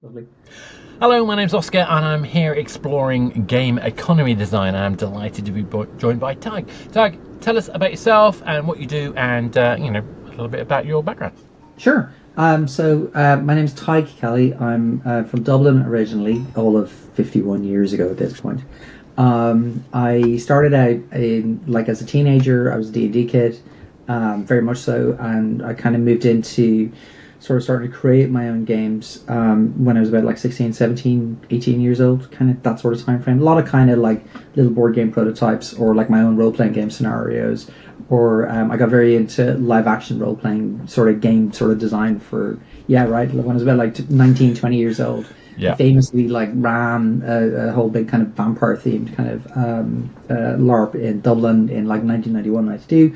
Lovely. Hello, my name's Oscar, and I'm here exploring game economy design. I'm delighted to be joined by Tadhg. Tadhg, tell us about yourself and what you do, and a little bit about your background. Sure. My name's Tadhg Kelly. I'm from Dublin originally, all of 51 years ago at this point. I started out as a teenager. I was a D&D kid, very much so, and I kind of moved into sort of starting to create my own games when I was about like 16, 17, 18 years old, kind of that sort of time frame. A lot of kind of like little board game prototypes or like my own role-playing game scenarios, or I got very into live action role-playing sort of game sort of design for, yeah, right, when I was about like 19, 20 years old. I Yeah. famously like ran a whole big kind of vampire themed kind of LARP in Dublin in like 1991, 92.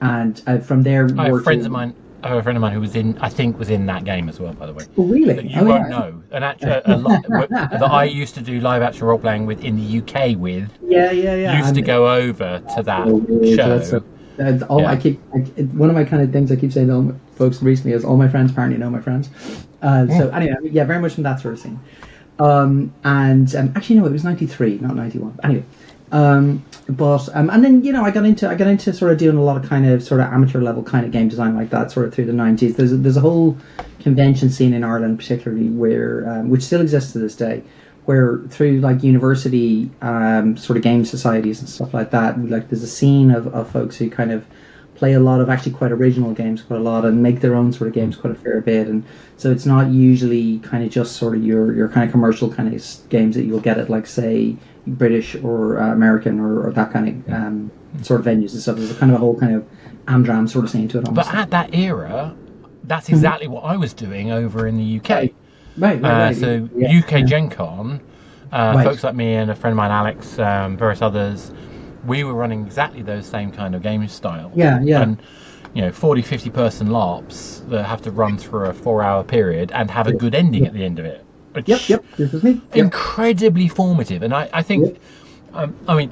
And from there I have worked friends of in. mine. I have a friend of mine who I think, was in that game as well, by the way. Oh, That really? you Oh, won't yeah. know. And actually, a lot that I used to do live action role playing with in the UK with Yeah, yeah, yeah. used to And go over to so that weird. show. That's all Yeah. one of my kind of things I keep saying to all my folks recently is all my friends apparently know my friends. So Mm. anyway, yeah, very much from that sort of scene. And actually, no, it was 93, not 91. Anyway, and then I got into sort of doing a lot of kind of sort of amateur level kind of game design like that sort of through the 90s. There's a whole convention scene in Ireland particularly where which still exists to this day, where through like university sort of game societies and stuff like that, like there's a scene of folks who kind of play a lot of actually quite original games quite a lot and make their own sort of games quite a fair bit. And so it's not usually kind of just sort of your kind of commercial kind of games that you'll get at like say British or American or that kind of sort of venues and stuff. There's a kind of a whole kind of Amdram sort of scene to it But almost. at that era, that's Mhm. exactly what I was doing over in the UK. Right, right. So Yeah, UK yeah. Gen Con, Right. folks like me and a friend of mine, Alex, various others, we were running exactly those same kind of game styles. Yeah, yeah. And, 40, 50 person LARPs that have to run through a 4 hour period and have a Sure. good ending Yeah. at the end of it. Yep, Which yep. This is me. Yep. incredibly formative. And I think, Yep. I mean,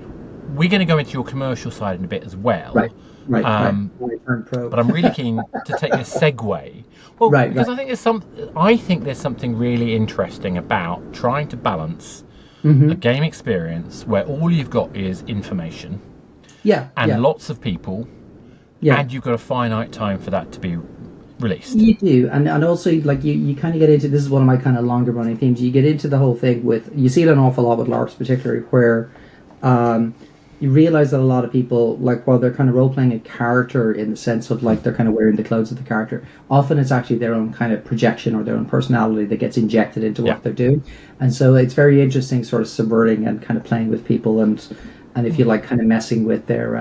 we're going to go into your commercial side in a bit as well. Right. Right. Um, I turned pro. but I'm really keen to take this segue. Well, Right. because I think there's something really interesting about trying to balance a Mm-hmm. game experience where all you've got is information Yeah, and yeah, lots of people, yeah. and you've got a finite time for that to be released. You do, and also like you kind of get into this is one of my kind of longer running themes. You get into the whole thing with you see it an awful lot with LARPs, particularly where um, you realize that a lot of people like while they're kind of role playing a character in the sense of like they're kind of wearing the clothes of the character, often it's actually their own kind of projection or their own personality that gets injected into Yeah. what they're doing, and so it's very interesting, sort of subverting and kind of playing with people and if you like kind of messing with their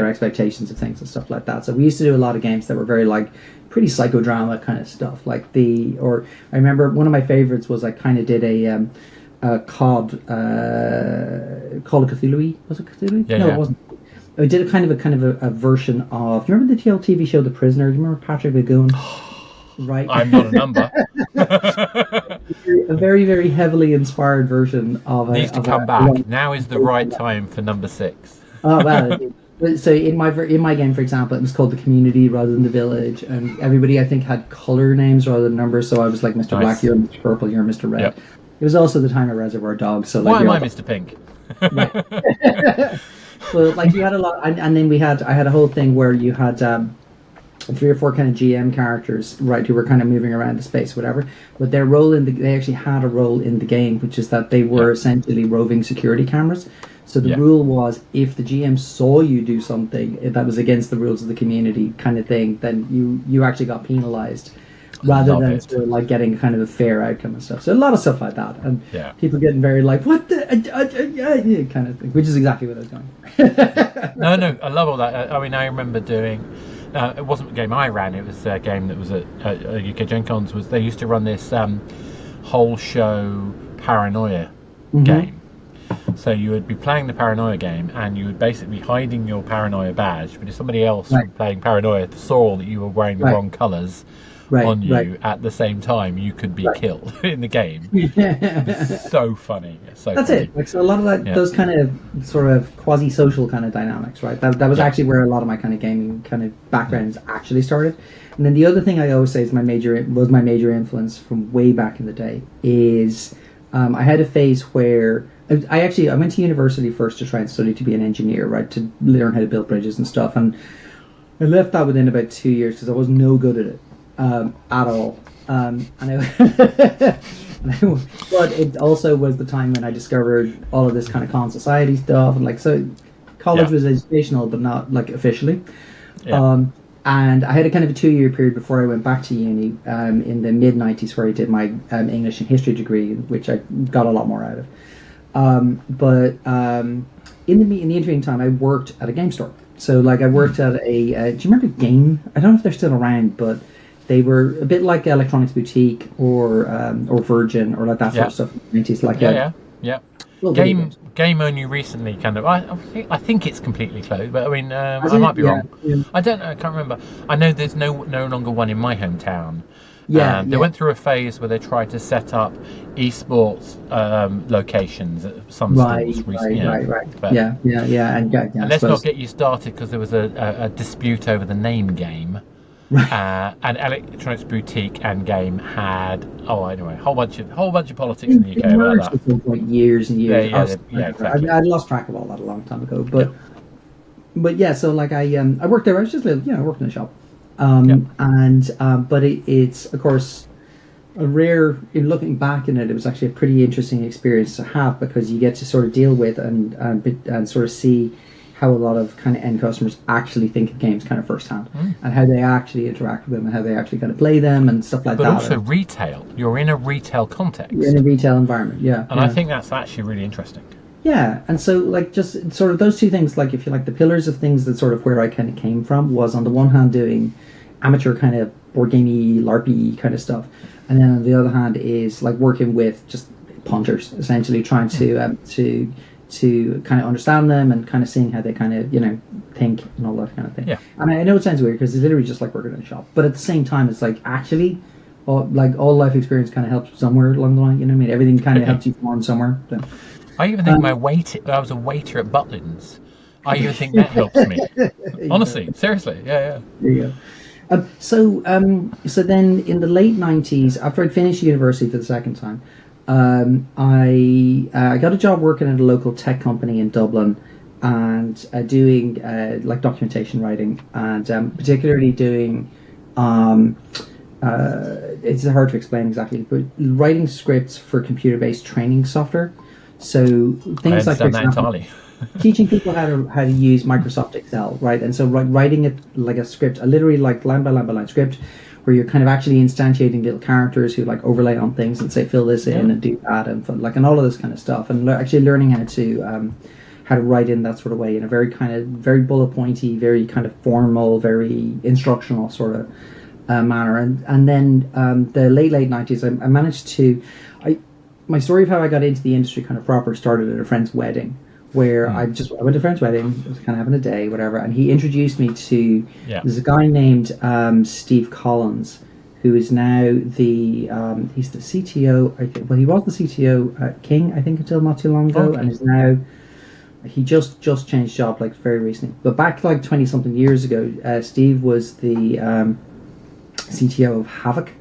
expectations of things and stuff like that. So we used to do a lot of games that were very like pretty psychodrama kind of stuff like I remember one of my favorites was I kind of did a Call of Cthulhu. Was it Cthulhu? Yeah, No, it yeah. wasn't. I did a version of. Do you remember the TL TV show The Prisoner? Do you remember Patrick Lagoon? Right. I'm not a number. A very very heavily inspired version of Needs to a come back. Now is the right time for number 6. Oh well. So in my game, for example, it was called the community rather than the village, and everybody I think had color names rather than numbers. So I was like Mr. Black, Nice. you're Mr. Purple, you're Mr. Red. Yep. It was also the time of Reservoir Dogs, so like Why we am all I Mr. Pink? right. So like you had a lot, and then I had a whole thing where you had three or four kind of GM characters, right, who were kind of moving around the space, whatever. But they actually had a role in the game, which is that they were Yeah. essentially roving security cameras. So the Yeah. rule was if the GM saw you do something that was against the rules of the community, kind of thing, then you actually got penalized, rather Love than it. sort of like getting kind of a fair outcome and stuff. So a lot of stuff like that, and Yeah. people getting very like what the yeah, kind of thing, which is exactly what I was going. No, I love all that. I mean, I remember doing. It wasn't a game I ran. It was a game that was at UK Gen Cons. Was they used to run this whole show paranoia Mm-hmm. game. So you would be playing the paranoia game, and you would basically be hiding your paranoia badge. But if somebody else Right, playing paranoia saw that you were wearing the right, wrong colours, Right, on right, you at the same time, you could be right. killed in the game. It's so funny. It's so That's funny. it. Like so, a lot of that, Yeah. those kind of sort of quasi-social kind of dynamics, right? That was Yeah. actually where a lot of my kind of gaming kind of Mm. backgrounds actually started. And then the other thing I always say is my major influence from way back in the day is I had a phase where I went to university first to try and study to be an engineer, right? To learn how to build bridges and stuff, and I left that within about 2 years because I was no good at it at all. And I, but it also was the time when I discovered all of this kind of con society stuff, and like so, college Yeah. was educational, but not like officially. Yeah. Um, and I had a kind of a 2 year period before I went back to uni in the mid 90s where I did my English and history degree, which I got a lot more out of. But in the intervening time, I worked at a game store. So like I worked at a. Do you remember Game? I don't know if they're still around, but they were a bit like Electronics Boutique or Virgin or like that sort Yeah. of stuff in the 90s, like Yeah. a Yeah. Yeah. little video games. Game only recently kind of. I think it's completely closed, but I mean Has I it? might be Yeah, wrong. yeah, I don't know. I can't remember. I know there's no longer one in my hometown. yeah, They yeah. went through a phase where they tried to set up esports locations at some Right, stores recently. right, You know, right, right. but Yeah, yeah, yeah, yeah. I and let's not suppose. get you started because there was a dispute over the name game. Right. And Electronics Boutique and Game had anyway whole bunch of politics in the It UK about merged that. at some point years and Yeah, years. yeah, yeah, Whatever. exactly. I lost track of all that a long time ago, Yeah, but yeah. So like I worked there. I was just I worked in a shop, yeah, and but it's of course a rare. In looking back in it, it was actually a pretty interesting experience to have because you get to sort of deal with and sort of see how a lot of kind of end customers actually think of games kind of firsthand and how they actually interact with them and how they actually kind of play them and stuff like but that. also And retail. You're in a retail you're in a context, retail environment, yeah, and I yeah. think that's actually really interesting. Yeah, and so like just sort of those two things, like if you like the pillars of things that sort of where I kind of came from was on the one hand doing amateur kind of board gamey, LARPy kind of stuff, and then on the other hand is like working with just punters, essentially trying to kind of understand them and kind of seeing how they kind of think and all that kind of thing. Yeah, And I know it sounds weird because it's literally just like working in a shop, but at the same time, it's like actually. All life experience kind of helps somewhere along the line, you know what I mean? Everything kind of helps you form somewhere. So. I even think I was a waiter at Butlins. I even think that helps me. There you go. Honestly, seriously, yeah, There you go. So then in the late 90s, after I'd finished university for the second time, I got a job working at a local tech company in Dublin and doing like documentation writing and particularly doing it's hard to explain exactly, but writing scripts for computer-based training software. So I things like, for understand that example, entirely. teaching people how to use Microsoft Excel, right? And so writing it like a script, a literally like line by line by line script, where you're kind of actually instantiating little characters who like overlay on things and say fill this in and do that and all of this kind of stuff, and actually learning how to write in that sort of way in a very kind of very bullet pointy, very kind of formal, very instructional sort of manner. And then the late 90s, I managed to. My story of how I got into the industry kind of proper started at a friend's wedding where I went to a friend's wedding, I was kind of having a day, whatever, and he introduced me to there's a guy named Steve Collins, who is now he's the CTO. Well, he was the CTO at King, I think, until not too long ago, and is now he just changed job like very recently. But back like 20 something years ago, Steve was the CTO of Havoc,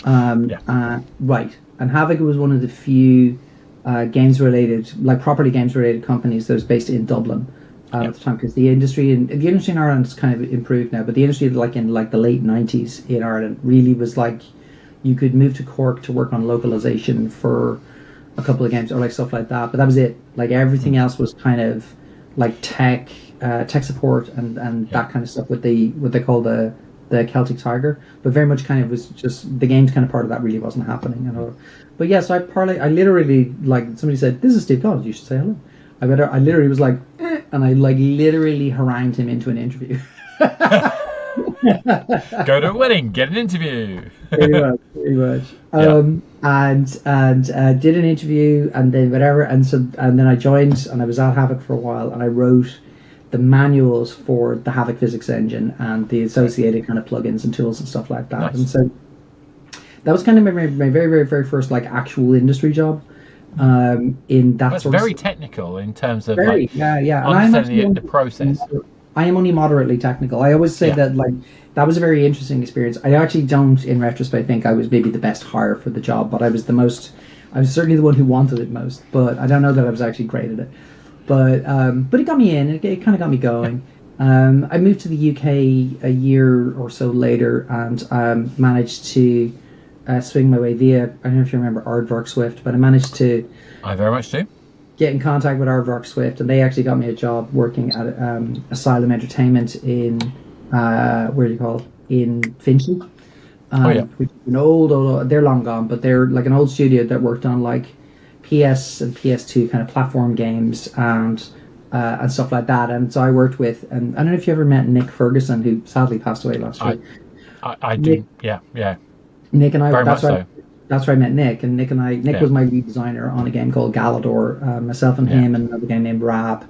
right, and Havoc was one of the few property games related companies that was based in Dublin at the time, because the industry in Ireland has kind of improved now, but the industry like in like the late 90s in Ireland really was like you could move to Cork to work on localization for a couple of games or like stuff like that, but that was it. Like everything else was kind of like tech support and that kind of stuff with what they call the Celtic Tiger, but very much kind of was just the games kind of part of that really wasn't happening, you know. But yeah, so I literally, like, somebody said, "This is Steve Collins, you should say hello." I literally was like, and I like literally harangued him into an interview. Go to a wedding, get an interview. Pretty much. And did an interview, and then whatever, and then I joined, and I was at Havoc for a while, and I wrote the manuals for the Havoc physics engine and the associated kind of plugins and tools and stuff like that. Nice. And so that was kind of my very, very, very first like actual industry job. In that That's sort very of technical in terms of very, like yeah. And I'm understanding actually the process. I am only moderately technical. I always say Yeah. that like that was a very interesting experience. I actually don't, in retrospect, think I was maybe the best hire for the job, but I was the most. I was certainly the one who wanted it most. But I don't know that I was actually great at it. But it got me in. It kind of got me going. I moved to the UK a year or so later and managed to swing my way via. I don't know if you remember Aardvark Swift, but I managed to I very much do. get in contact with Aardvark Swift, and they actually got me a job working at Asylum Entertainment in where do you call it? In Finchley, Yeah. which is an old. They're long gone, but they're like an old studio that worked on like PS and PS2 kind of platform games and stuff like that. And so I worked with, and I don't know if you ever met Nick Ferguson, who sadly passed away last year. I Nick, do. Yeah. Nick and I. Very much so. That's where I met Nick, and Nick Yeah. was my lead designer on a game called Galador. Myself and him and another guy named Rab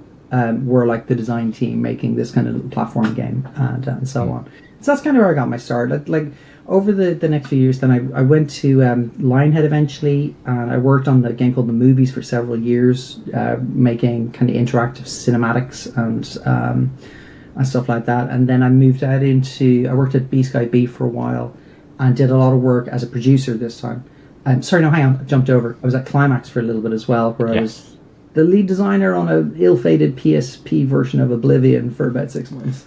were like the design team making this kind of little platform game and so on. So that's kind of where I got my start. Like over the next few years, then I went to Lionhead eventually, and I worked on the game called The Movies for several years, making kind of interactive cinematics and stuff like that. And then I moved out I worked at B Sky B for a while, and did a lot of work as a producer this time. Sorry, no, hang on, I jumped over. I was at Climax for a little bit as well, where I was the lead designer on a ill-fated PSP version of Oblivion for about 6 months.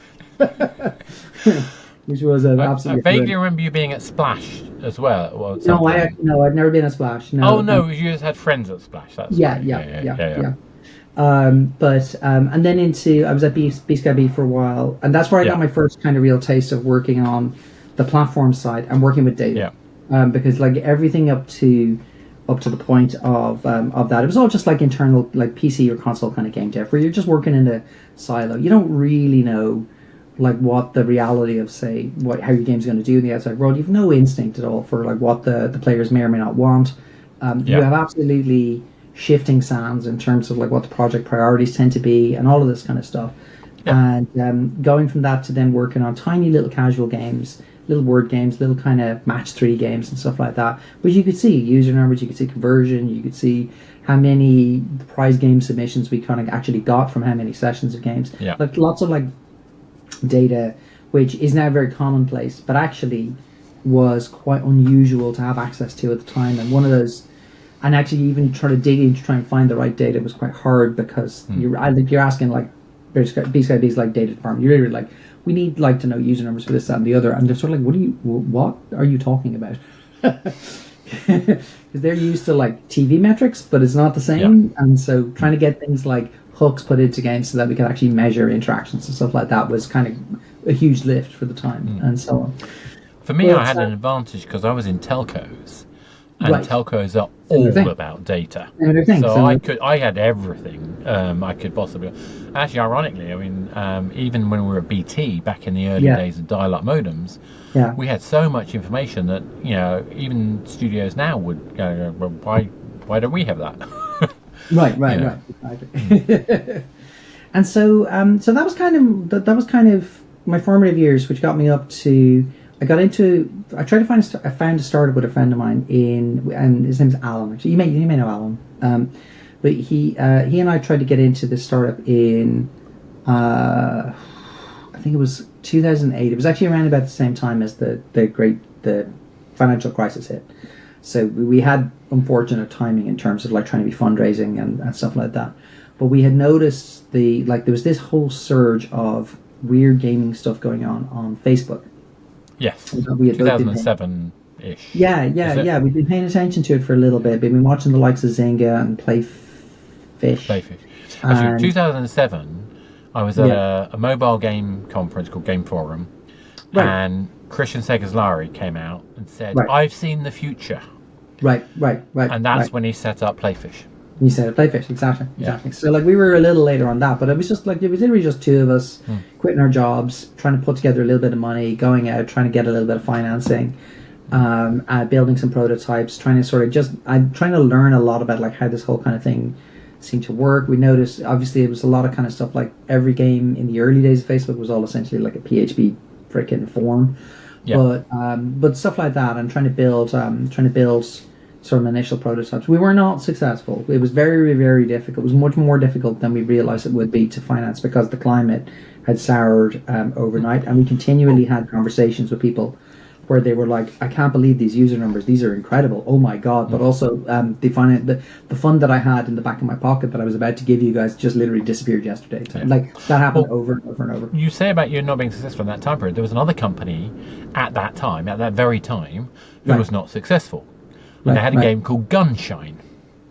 Which was an absolutely... I vaguely remember you being at Splash as well. No, I've never been at Splash. No. Oh, no, you just had friends at Splash. That's right. Yeah. And then I was at B Sky B for a while, and that's where I got my first kind of real taste of working on the platform side and working with data. Because like everything up to the point of that, it was all just like internal, like PC or console kind of game dev, where you're just working in a silo. You don't really know like what the reality of say how your game's going to do in the outside world. You've no instinct at all for like what the players may or may not want. You have absolutely shifting sands in terms of like what the project priorities tend to be and all of this kind of stuff. And going from that to then working on tiny little casual games, little word games, little kind of match 3 games and stuff like that, which you could see user numbers, you could see conversion, you could see how many prize game submissions we kind of actually got from how many sessions of games. Like lots of like data, which is now very commonplace, but actually was quite unusual to have access to at the time. And one of those, and actually even try to dig in to try and find the right data was quite hard, because you're asking like B-Sky like data department, you're really like, we need like to know user numbers for this, that, and the other, and they're sort of like, what are you talking about? Because they're used to like TV metrics, but it's not the same. And so trying to get things like hooks put into games so that we could actually measure interactions and stuff like that was kind of a huge lift for the time and so on. For me, I had an advantage because I was in telcos, and telcos are all about data. So I had everything I could possibly. Actually, ironically, I mean, even when we were at BT back in the early days of dial-up modems, we had so much information that even studios now would go, well, why don't we have that? Right. Exactly. And so that was kind of my formative years, which got me up to. I found a startup with a friend of mine and his name's Alan. Actually, you may know Alan. But he and I tried to get into this startup in I think it was 2008. It was actually around about the same time as the financial crisis hit. So we had unfortunate timing in terms of like trying to be fundraising and stuff like that. But we had noticed there was this whole surge of weird gaming stuff going on Facebook. Yes, 2007-ish. Yeah. We've been paying attention to it for a little bit. We've been watching the likes of Zynga and Playfish. Actually, 2007, I was at a mobile game conference called Game Forum, and Christian Segaslari came out and said, "I've seen the future." Right. And that's when he set up Playfish. You said Playfish, exactly. So like we were a little later on that, but it was just like it was literally just two of us quitting our jobs, trying to put together a little bit of money, going out, trying to get a little bit of financing, building some prototypes, trying to learn a lot about like how this whole kind of thing seemed to work. We noticed, obviously, it was a lot of kind of stuff like every game in the early days of Facebook was all essentially like a PHP freaking form. Yeah. But stuff like that, and trying to build sort of initial prototypes. We were not successful. It was very, very difficult. It was much more difficult than we realized it would be to finance because the climate had soured overnight, and we continually had conversations with people where they were like, "I can't believe these user numbers. These are incredible. Oh my god!" But also, the fund that I had in the back of my pocket that I was about to give you guys just literally disappeared yesterday. So, like that happened over and over and over. You say about you not being successful in that time period. There was another company at that very time, who Right. was not successful. And they had a Right. game called Gunshine.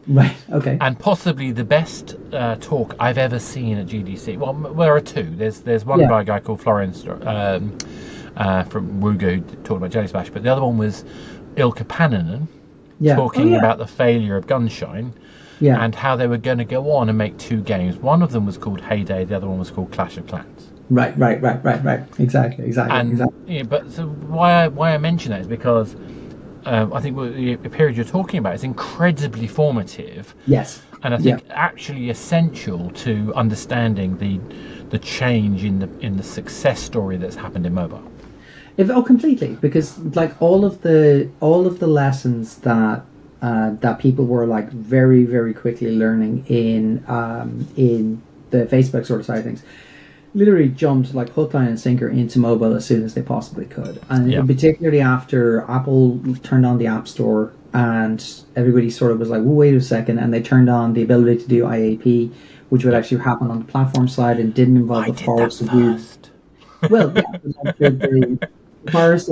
Right. Okay. And possibly the best talk I've ever seen at GDC. Well, there are two. There's one Yeah. by a guy called Florence from Wuga who talked about Jelly Smash, but the other one was Ilkka Pannanen Yeah. talking Oh, yeah. about the failure of Gunshine Yeah. and how they were going to go on and make two games. One of them was called Heyday, the other one was called Clash of Clans. Right. Exactly. And yeah, but so why I mention that is because I think the period you're talking about is incredibly formative. Yes. And I think actually essential to understanding the change in the success story that's happened in mobile. Completely, because like all of the lessons that people were like very, very quickly learning in the Facebook sort of side of things, literally jumped like hook, line, and sinker into mobile as soon as they possibly could, and particularly after Apple turned on the App Store and everybody sort of was like, well, wait a second, and they turned on the ability to do IAP, which would actually happen on the platform side and didn't involve the forest of weird. Well, yeah, the forest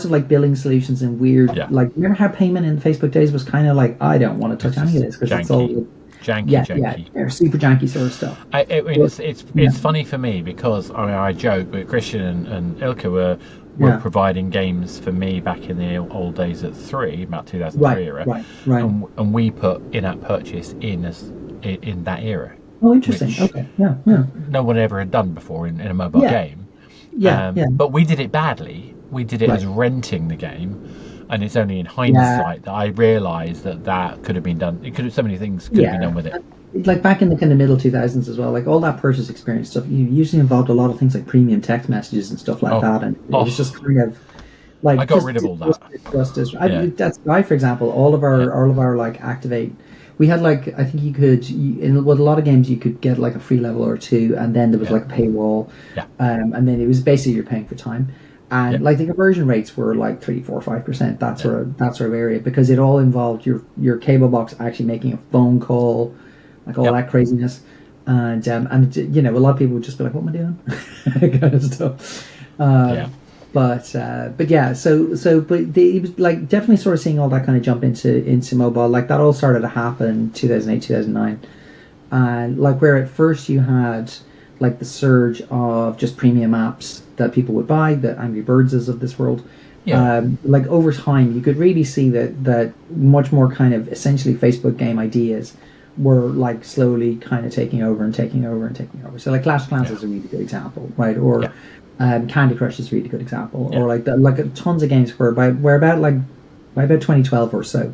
of like billing solutions and weird, like remember how payment in Facebook days was kind of like, I don't want to touch any of this because it's all janky. Super janky sort of stuff. It's funny for me because I joke, but Christian and Ilka were providing games for me back in the old days at 3, about 2003 era, right. And we put in-app purchase in that era. Oh, interesting. Okay, yeah. No one ever had done before in a mobile game. But we did it badly. We did it as renting the game, and it's only in hindsight that I realised that could have been done. So many things could have been done with it. Like back in the kind of middle 2000s as well, like all that purchase experience stuff, you usually involved a lot of things like premium text messages and stuff like that, and it was just kind of like I got rid of all that. That's why, for example, all of our like Activate. We had like, I think in a lot of games you could get like a free level or two, and then there was like a paywall, and then it was basically you're paying for time, and like the conversion rates were like 3, 4, 5%, that sort of area, because it all involved your cable box actually making a phone call, like all that craziness, and you know, a lot of people would just be like, what am I doing? kind of stuff. But yeah, but he was like definitely sort of seeing all that kind of jump into mobile. Like that all started to happen 2008, 2009, and like where at first you had like the surge of just premium apps that people would buy, the Angry Birdses of this world. Like over time, you could really see that much more kind of essentially Facebook game ideas were like slowly kind of taking over. So like Clash of Clans is a really good example, right? Or Candy Crush is a really good example, or like tons of games where by about 2012 or so,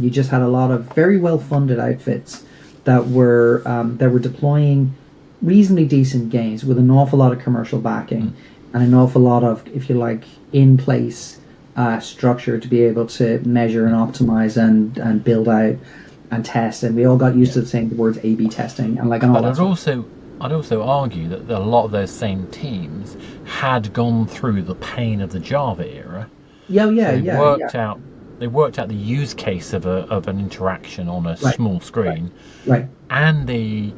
you just had a lot of very well funded outfits that were deploying reasonably decent games with an awful lot of commercial backing and an awful lot of, if you like, in place structure to be able to measure and optimize and build out and test, and we all got used to saying the words A/B testing and like and all that. I'd also argue that a lot of those same teams had gone through the pain of the Java era. They worked out the use case of an interaction on a small screen, and the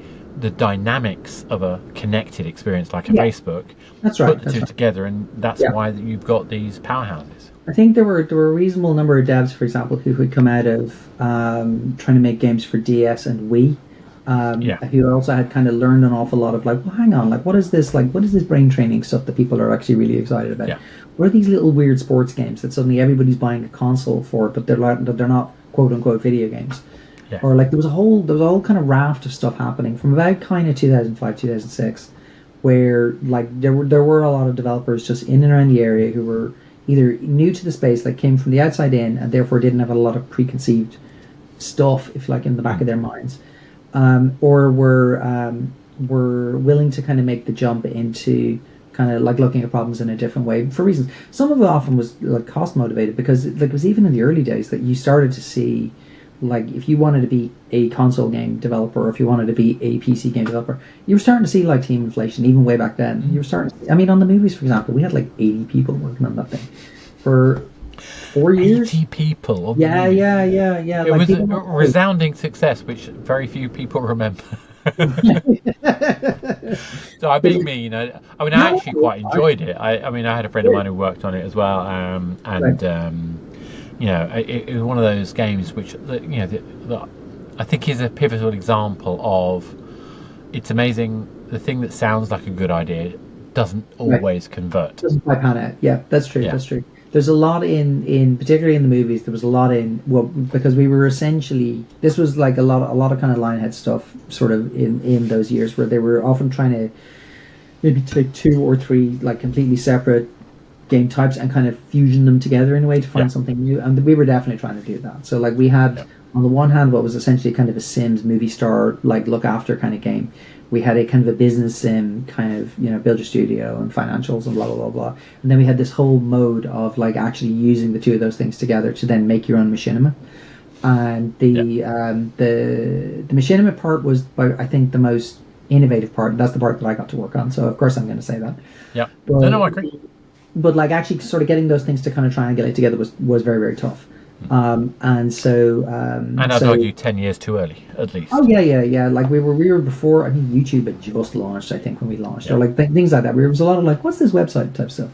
dynamics of a connected experience like a Facebook. Put the two together, and that's why you've got these powerhouses. I think there were a reasonable number of devs, for example, who had come out of trying to make games for DS and Wii. Who also had kind of learned an awful lot of like, well, hang on, like what is this brain training stuff that people are actually really excited about? What are these little weird sports games that suddenly everybody's buying a console for, but they're not quote unquote video games? Or like there was a whole kind of raft of stuff happening from about kind of 2005, 2006, where like there were a lot of developers just in and around the area who were either new to the space, like came from the outside in, and therefore didn't have a lot of preconceived stuff, if like in the back of their minds. or were willing to kind of make the jump into kind of like looking at problems in a different way for reasons. Some of it often was like cost motivated because like it was even in the early days that you started to see like if you wanted to be a console game developer or if you wanted to be a PC game developer, you were starting to see like team inflation even way back then. You were starting to, I mean, on the movies, for example, we had like 80 people working on that thing for 4 years. 80 people. Yeah. It Like was a people resounding success, which very few people remember. So I being mean, I mean, I no, actually quite enjoyed it. I mean, I had a friend of mine who worked on it as well, right. you know, it was one of those games which, you know, I think is a pivotal example of it's amazing. The thing that sounds like a good idea doesn't Right. always convert. Doesn't quite pan out. Yeah, that's true. Yeah, That's true. There's a lot in particularly in the movies. There was a lot in well because we were essentially this was like a lot of kind of Lionhead stuff sort of in those years where they were often trying to maybe take two or three like completely separate game types and kind of fusion them together in a way to yeah, find something new. And we were definitely trying to do that. So like we had yeah, on the one hand what was essentially kind of a Sims movie star like look after kind of game. We had a kind of a business sim kind of build your studio and financials and blah blah blah blah. And then we had this whole mode of like actually using the two of those things together to then make your own machinima. And yeah, the machinima part was I think the most innovative part. That's the part that I got to work on. So of course I'm going to say that. yeah. No, But no, I agree. like actually sort of getting those things to kind of triangulate together was very very tough. And so And I'd argue 10 years too early, at oh least. yeah. Like we were before. I think YouTube had just launched. I think when we launched, Yeah, or like things like that. There was a lot of like, what's this website type stuff.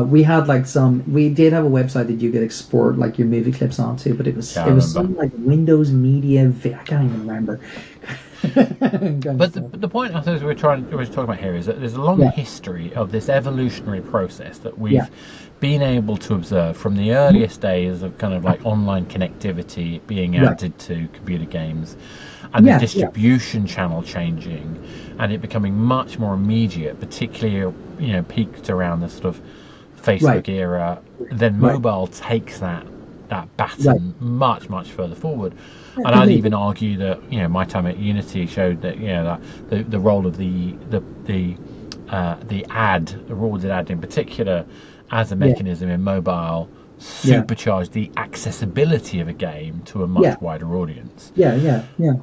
We had like some. We did have a website that you could export like your movie clips onto, but it was yeah, I it was remember. some like Windows Media. I can't even remember. Kind of But stuff. the point I suppose we're talking about here is that there's a long Yeah, history of this evolutionary process that yeah, we've been able to observe from the mhm, earliest days of kind of like online connectivity being right, added to computer games and the yeah, distribution channel changing and it becoming much more immediate, particularly peaked around the sort of right, Facebook era. Then right, mobile takes that right. baton much further forward. Yeah, And I'd completely. even argue that my time at Unity showed that that the role of the rewarded ad in particular as a Yeah, mechanism in mobile yeah, supercharged the accessibility of a game to a yeah, much wider audience. yeah.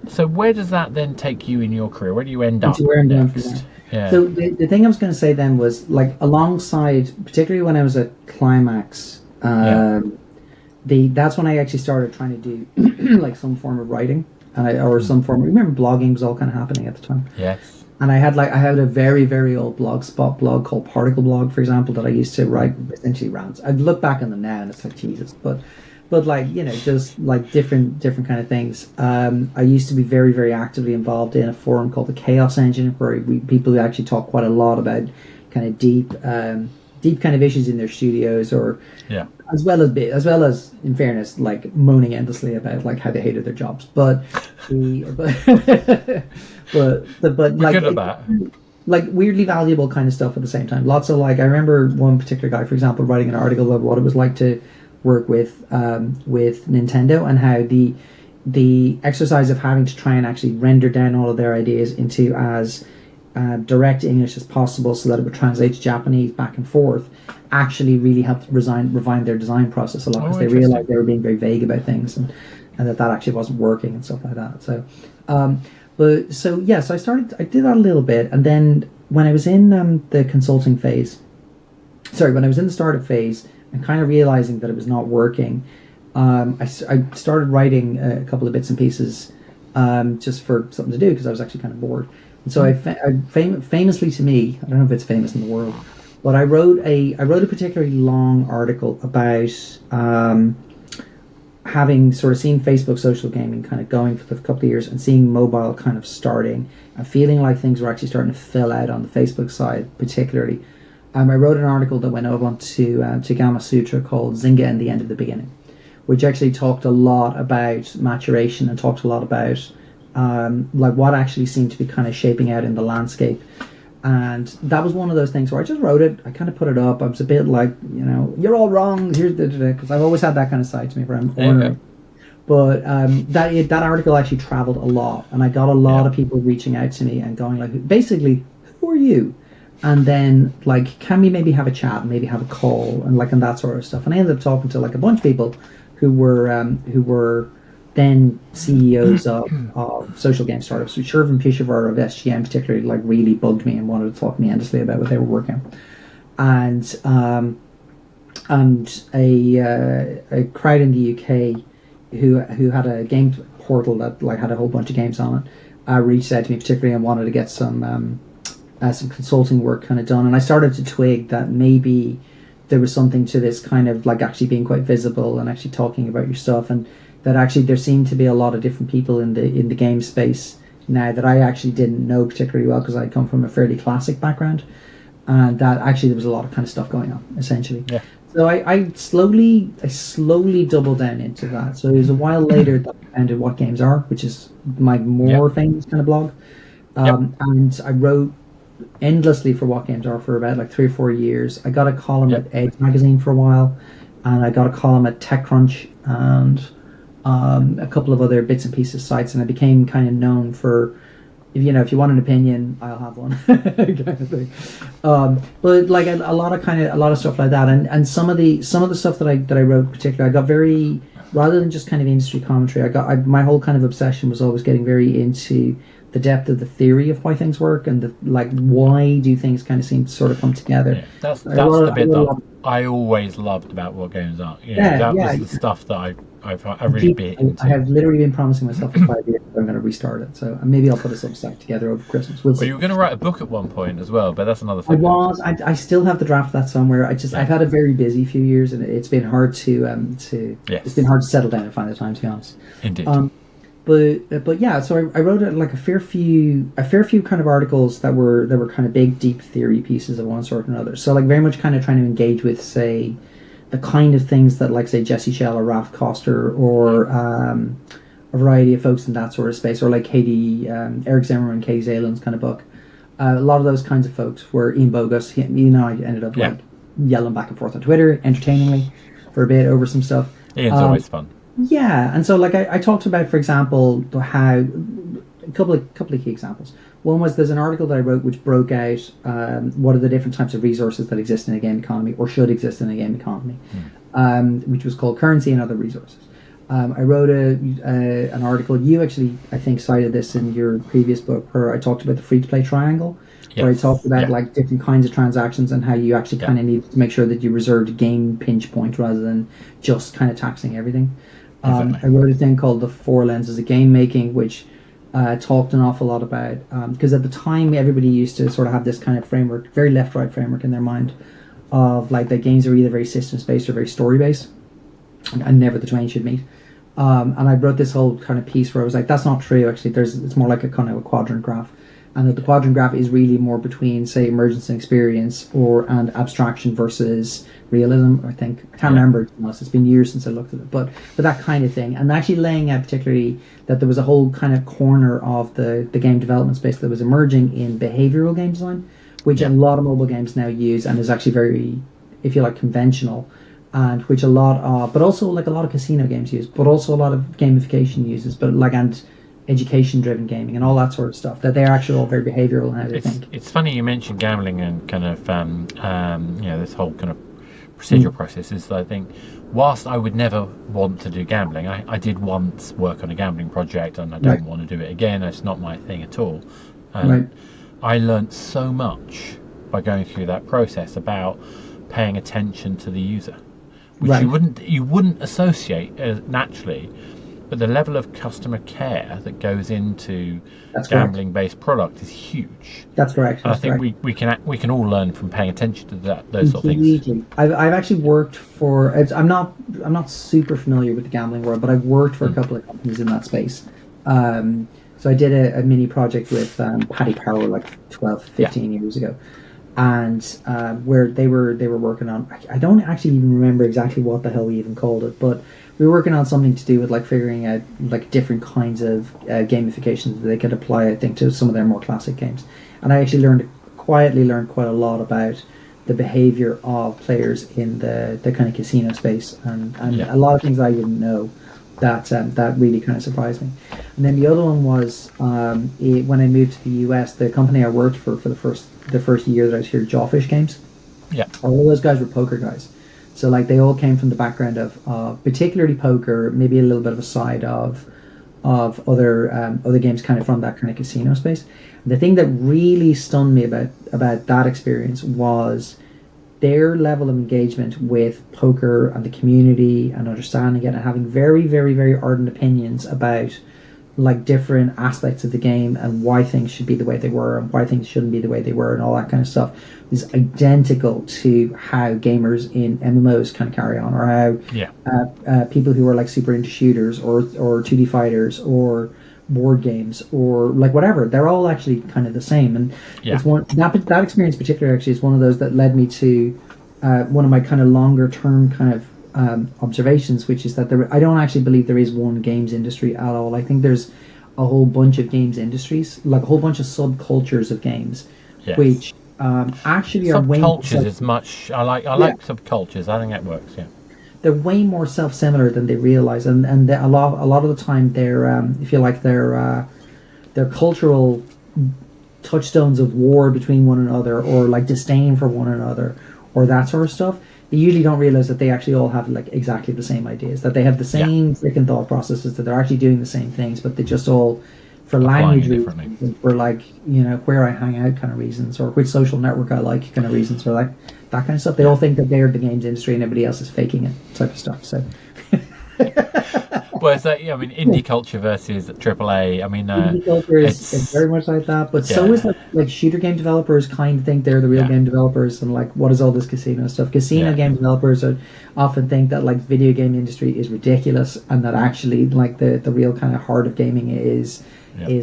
So where does that then take you in your career? Where do you end And up to where I'm going from there. next? Yeah, So the thing I was going to say then was like alongside, particularly when I was at Climax, yeah, the that's when I actually started trying to do like some form of writing or some form. Remember blogging was all kind of happening at the time, yes, and I had a very very old blog called Particle Blog, for example, that I used to write essentially rants. I look back on them now and it's like Jesus, but like just like different kind of things. I used to be very very actively involved in a forum called the Chaos Engine, where people who actually talk quite a lot about kind of deep kind of issues in their studios, or yeah. as well as in fairness, like moaning endlessly about like how they hated their jobs. But the but We're like good at that. like weirdly valuable kind of stuff at the same time. Lots of like I remember one particular guy, for example, writing an article about what it was like to work with Nintendo and how the exercise of having to try and actually render down all of their ideas into as direct English as possible so that it would translate to Japanese back and forth actually really helped refine their design process a lot because Oh, they interesting. realized they were being very vague about things and that actually wasn't working and stuff like that. So, but so yeah, so I did that a little bit, and then when I was in the consulting phase, sorry, when I was in the startup phase and kind of realizing that it was not working, I started writing a couple of bits and pieces just for something to do because I was actually kind of bored. And so famously to me, I don't know if it's famous in the world, but I wrote a particularly long article about having sort of seen Facebook social gaming kind of going for a couple of years and seeing mobile kind of starting and feeling like things were actually starting to fill out on the Facebook side, particularly. I wrote an article that went over to Gamma Sutra called Zynga and the End of the Beginning, which actually talked a lot about maturation and talked a lot about like what actually seemed to be kind of shaping out in the landscape. And that was one of those things where I just wrote it. I kind of put it up. I was a bit like, you're all wrong. Here's the because I've always had that kind of side to me where I'm Yeah, yeah. ornery. But that article actually traveled a lot, and I got a lot Yeah. of people reaching out to me and going like, basically, who are you? And then like, can we maybe have a chat, and maybe have a call, and like and that sort of stuff. And I ended up talking to like a bunch of people who were then CEOs of social game startups. So Shervin Pishavar of SGM particularly like really bugged me and wanted to talk to me endlessly about what they were working on. And a crowd in the UK who had a game portal that like had a whole bunch of games on it reached out to me particularly and wanted to get some consulting work kind of done. And I started to twig that maybe there was something to this kind of like actually being quite visible and actually talking about your stuff, and that actually there seemed to be a lot of different people in the game space now that I actually didn't know particularly well because I come from a fairly classic background, and that actually there was a lot of kind of stuff going on essentially. Yeah. So I slowly doubled down into that. So it was a while later that I founded What Games Are, which is my more famous kind of blog. And I wrote endlessly for What Games Are for about like 3 or 4 years. I got a column at Edge magazine for a while, and I got a column at TechCrunch and a couple of other bits and pieces sites, and I became kind of known for, if you want an opinion, I'll have one kind of thing. But like a lot of stuff like that, and some of the stuff that I wrote particularly, I got very, rather than just kind of industry commentary, my whole kind of obsession was always getting very into the depth of the theory of why things work, and the like why do things kind of seem to sort of come together. Yeah, that's the bit that I always loved about What Games Are. That was the stuff that I really bit into. I have literally been promising myself for 5 years that I'm going to restart it. So maybe I'll put a Substack together over Christmas. Well, you were going to write a book at one point as well, but that's another thing. I still have the draft of that somewhere. I've had a very busy few years, and it's been hard to it's been hard to settle down and find the time, to be honest. Indeed. But yeah, so I wrote like a fair few kind of articles that were kind of big, deep theory pieces of one sort or another. So like very much kind of trying to engage with, say, the kind of things that like say Jesse Schell or Ralph Koster or a variety of folks in that sort of space, or like Eric Zimmerman, Katie Zaylen's kind of book. A lot of those kinds of folks were Ian Bogus. I ended up like yelling back and forth on Twitter entertainingly for a bit over some stuff. Ian's always fun. Yeah, and so like I talked about, for example, how a couple of key examples. One was there's an article that I wrote which broke out what are the different types of resources that exist in a game economy or should exist in a game economy, which was called Currency and Other Resources. I wrote an article. You actually, I think, cited this in your previous book, where I talked about the free-to-play triangle, where I talked about like different kinds of transactions and how you actually kind of need to make sure that you reserved a game pinch point rather than just kind of taxing everything. I wrote a thing called The Four Lenses of Game Making, which talked an awful lot about, because at the time everybody used to sort of have this kind of framework, very left-right framework in their mind, of like that games are either very systems-based or very story-based, and never the twain should meet. And I wrote this whole kind of piece where I was like, that's not true, actually. It's more like a kind of a quadrant graph. And that the quadrant graph is really more between, say, emergence and experience and abstraction versus realism, I think. I can't remember, to be honest. It's been years since I looked at it. But that kind of thing. And actually laying out particularly that there was a whole kind of corner of the game development space that was emerging in behavioral game design, which a lot of mobile games now use and is actually very, if you like, conventional, and which a lot of, but also like a lot of casino games use, but also a lot of gamification uses, but like, and education-driven gaming and all that sort of stuff, that they're actually all very behavioural and how they think. It's funny you mentioned gambling and kind of this whole kind of procedural process is, I think, whilst I would never want to do gambling, I did once work on a gambling project, and I don't want to do it again. It's not my thing at all. I learnt so much by going through that process about paying attention to the user, which you wouldn't associate naturally. But the level of customer care that goes into gambling-based product is huge. That's correct. And I think we can all learn from paying attention to those sort of things. I've actually worked for. I'm not super familiar with the gambling world, but I've worked for a couple of companies in that space. So I did a mini project with Paddy Power like 12, 15 years ago, and where they were working on. I don't actually even remember exactly what the hell we even called it, but we were working on something to do with like figuring out like different kinds of gamification that they could apply, I think, to some of their more classic games. And I actually quietly learned quite a lot about the behavior of players in the kind of casino space, and a lot of things I didn't know. that really kind of surprised me. And then the other one was when I moved to the US, the company I worked for the first year that I was here, Jawfish Games. Yeah. All of those guys were poker guys. So like they all came from the background of particularly poker, maybe a little bit of a side of other games kind of from that kind of casino space. The thing that really stunned me about that experience was their level of engagement with poker and the community and understanding it and having very, very, very ardent opinions about like different aspects of the game and why things should be the way they were and why things shouldn't be the way they were and all that kind of stuff is identical to how gamers in MMOs kind of carry on, or how people who are like super into shooters or 2D fighters or board games or like whatever, they're all actually kind of the same. And it's one that experience particularly actually is one of those that led me to one of my kind of longer term kind of observations, which is that I don't actually believe there is one games industry at all. I think there's a whole bunch of games industries, like a whole bunch of subcultures of games, which actually are way subcultures as much. I like subcultures. I think that works. Yeah, they're way more self-similar than they realize, and a lot of the time they're if you like they're cultural touchstones of war between one another, or like disdain for one another, or that sort of stuff. They usually don't realize that they actually all have like exactly the same ideas, that they have the same freaking thought processes, that they're actually doing the same things, but they just all, for language reasons, for like, you know, where I hang out kind of reasons, or which social network I like kind of reasons, or like that kind of stuff. They all think that they're the games industry and everybody else is faking it, type of stuff. So. Well, it's like, I mean, indie culture versus AAA. I mean, indie culture is very much like that, but so is like shooter game developers kind of think they're the real game developers, and like, what is all this casino stuff? Casino game developers often think that like video game industry is ridiculous, and that actually like the real kind of heart of gaming is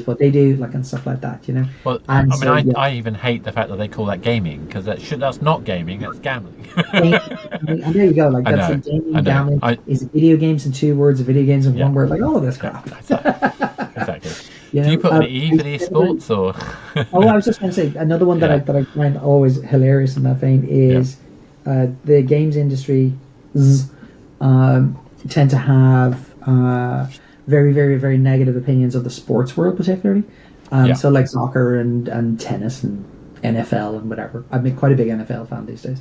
what they do, like, and stuff like that, you know. Well, and I mean, I even hate the fact that they call that gaming, because that's not gaming, that's gambling. And there you go, like that's gaming. Gambling is video games in 2 words, video games in 1 word, like all of this crap. Exactly. You know, do you put an E for the esports, or? I was just going to say another one that I find always hilarious in that vein is the games industry tend to have very, very, very negative opinions of the sports world, particularly. So like soccer and tennis and NFL and whatever. I'm quite a big NFL fan these days.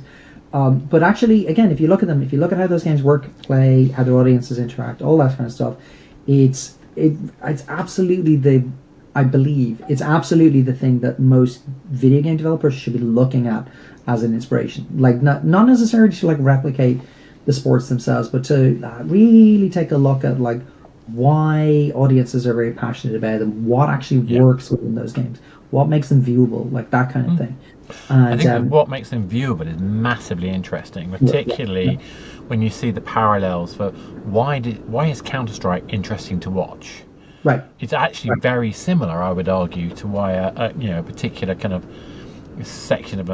But actually, again, if you look at them, if you look at how those games work, play, how their audiences interact, all that kind of stuff, it's absolutely I believe it's absolutely the thing that most video game developers should be looking at as an inspiration. Like not necessarily to like replicate the sports themselves, but to really take a look at like why audiences are very passionate about them, what actually works within those games, what makes them viewable, like that kind of thing. And, I think that what makes them viewable is massively interesting, particularly when you see the parallels for why is Counter-Strike interesting to watch. Right. It's actually very similar, I would argue, to why a particular kind of section of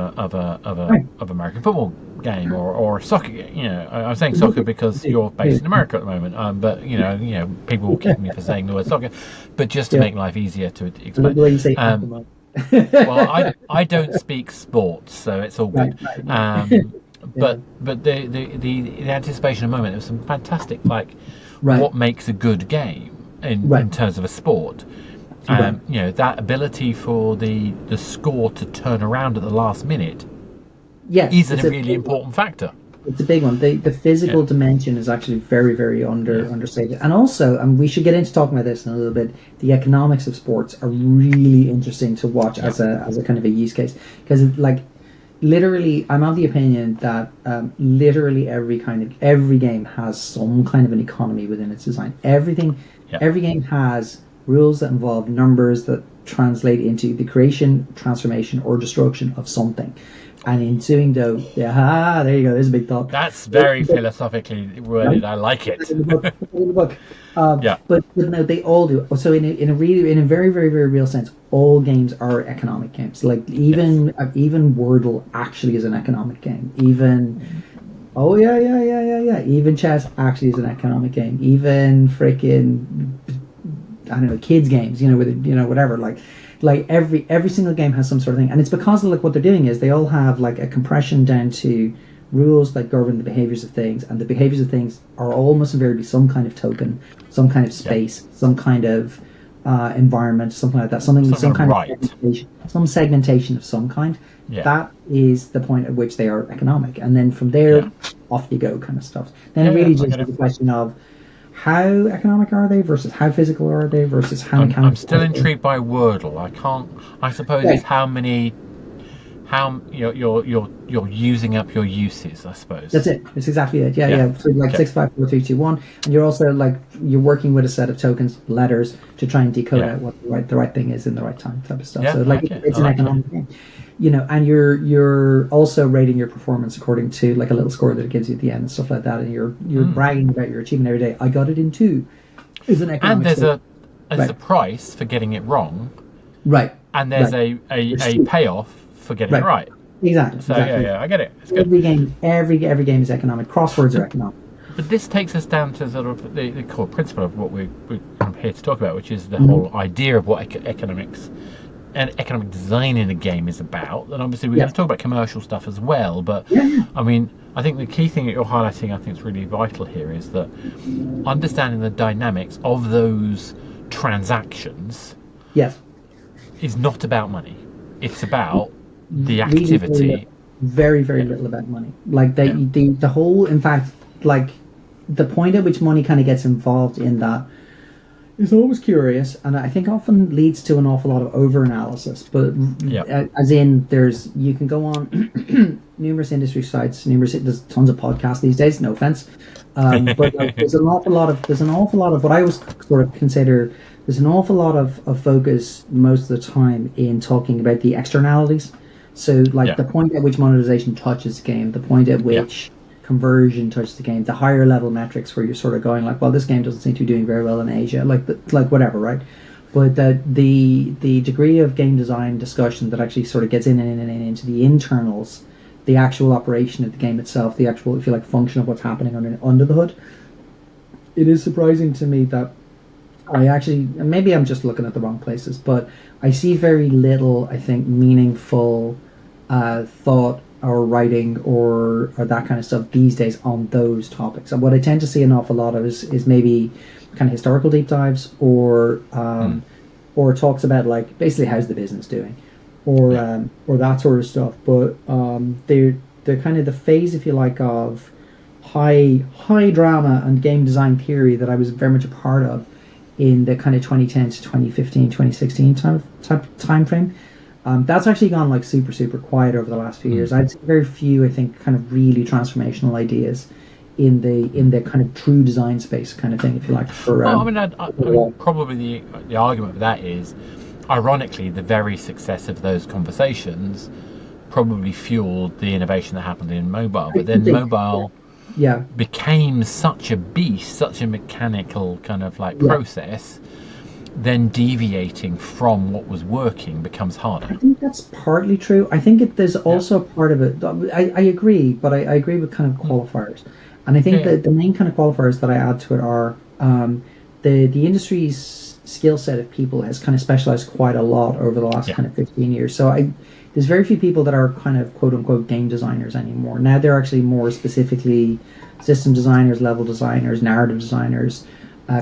American football game or soccer. You know, I'm saying soccer because you're based in America at the moment. But you know, people will kick me for saying the word soccer, but just to make life easier to explain. The way you say well, I don't speak sports, so it's all good. But the anticipation of the moment, there was some fantastic what makes a good game in terms of a sport. You know, that ability for the score to turn around at the last minute is a really important factor. It's a big one. The physical dimension is actually very, very understated. And also, and we should get into talking about this in a little bit, the economics of sports are really interesting to watch as a kind of a use case. Because like literally, I'm of the opinion that literally every game has some kind of an economy within its design. Every game has rules that involve numbers that translate into the creation, transformation, or destruction of something. And in doing though, there you go. There's a big thought. That's very philosophically worded. I like it. In the book. But no, they all do. So in a very, very, very real sense, all games are economic games. Like even Wordle actually is an economic game. Even even chess actually is an economic game. Even freaking I don't know, kids games, whatever, like every single game has some sort of thing, and it's because of like what they're doing is they all have like a compression down to rules that govern the behaviors of things, and the behaviors of things are almost invariably some kind of token, some kind of space, some kind of environment, something like that, some kind of segmentation, some segmentation of some kind. Yeah. That is the point at which they are economic, and then from there, off you go, kind of stuff. Then it really just is a question of how economic are they versus how physical are they versus how mechanical. I'm still intrigued by Wordle. I suppose it's how many. How you're using up your uses, I suppose. That's it. It's exactly it. Yeah. So like 6, 5, 4, 3, 2, 1, and you're also like you're working with a set of tokens, letters, to try and decode out what the right thing is in the right time, type of stuff. So like it's an economic game, and you're also rating your performance according to like a little score that it gives you at the end and stuff like that, and you're bragging about your achievement every day. I got it in 2. Is an economic. And there's a price for getting it wrong. Right. And there's a payoff for getting it right. Exactly. So yeah, I get it. It's every good. Every game is economic. Crosswords are economic. But this takes us down to sort of the core principle of what we're here to talk about, which is the whole idea of what economics and economic design in a game is about. And obviously we're going to talk about commercial stuff as well. But I mean, I think the key thing that you're highlighting, I think is really vital here, is that understanding the dynamics of those transactions is not about money. It's about the activity. Very little about money. Like the whole, in fact, like the point at which money kind of gets involved in that is always curious, and I think often leads to an awful lot of over-analysis. But as in, you can go on numerous industry sites, there's tons of podcasts these days. No offense, but there's an awful lot of what I was sort of consider. There's an awful lot of focus most of the time in talking about the externalities. So, like the point at which monetization touches the game, the point at which conversion touches the game, the higher level metrics where you're sort of going like, well, this game doesn't seem to be doing very well in Asia, like whatever, right? But the degree of game design discussion that actually sort of gets into the internals, the actual operation of the game itself, the actual, if you like, function of what's happening under the hood. It is surprising to me that I actually, maybe I'm just looking at the wrong places, but I see very little, I think, meaningful thought or writing or that kind of stuff these days on those topics. And what I tend to see an awful lot of is maybe kind of historical deep dives or talks about like basically how's the business doing or that sort of stuff. But they're kind of the phase, if you like, of high drama and game design theory that I was very much a part of in the kind of 2010 to 2015, 2016 time frame. That's actually gone like super quiet over the last few years. I'd say very few, I think, kind of really transformational ideas in the kind of true design space kind of thing, if you like. I mean, probably the argument for that is, ironically, the very success of those conversations probably fueled the innovation that happened in mobile. But then mobile became such a beast, such a mechanical kind of like process, then deviating from what was working becomes harder. I think that's partly true. I think there's also part of it. I agree, but I agree with kind of qualifiers. And I think that the main kind of qualifiers that I add to it are the industry's skill set of people has kind of specialized quite a lot over the last kind of 15 years. So there's very few people that are kind of quote unquote game designers anymore. Now they're actually more specifically system designers, level designers, narrative designers,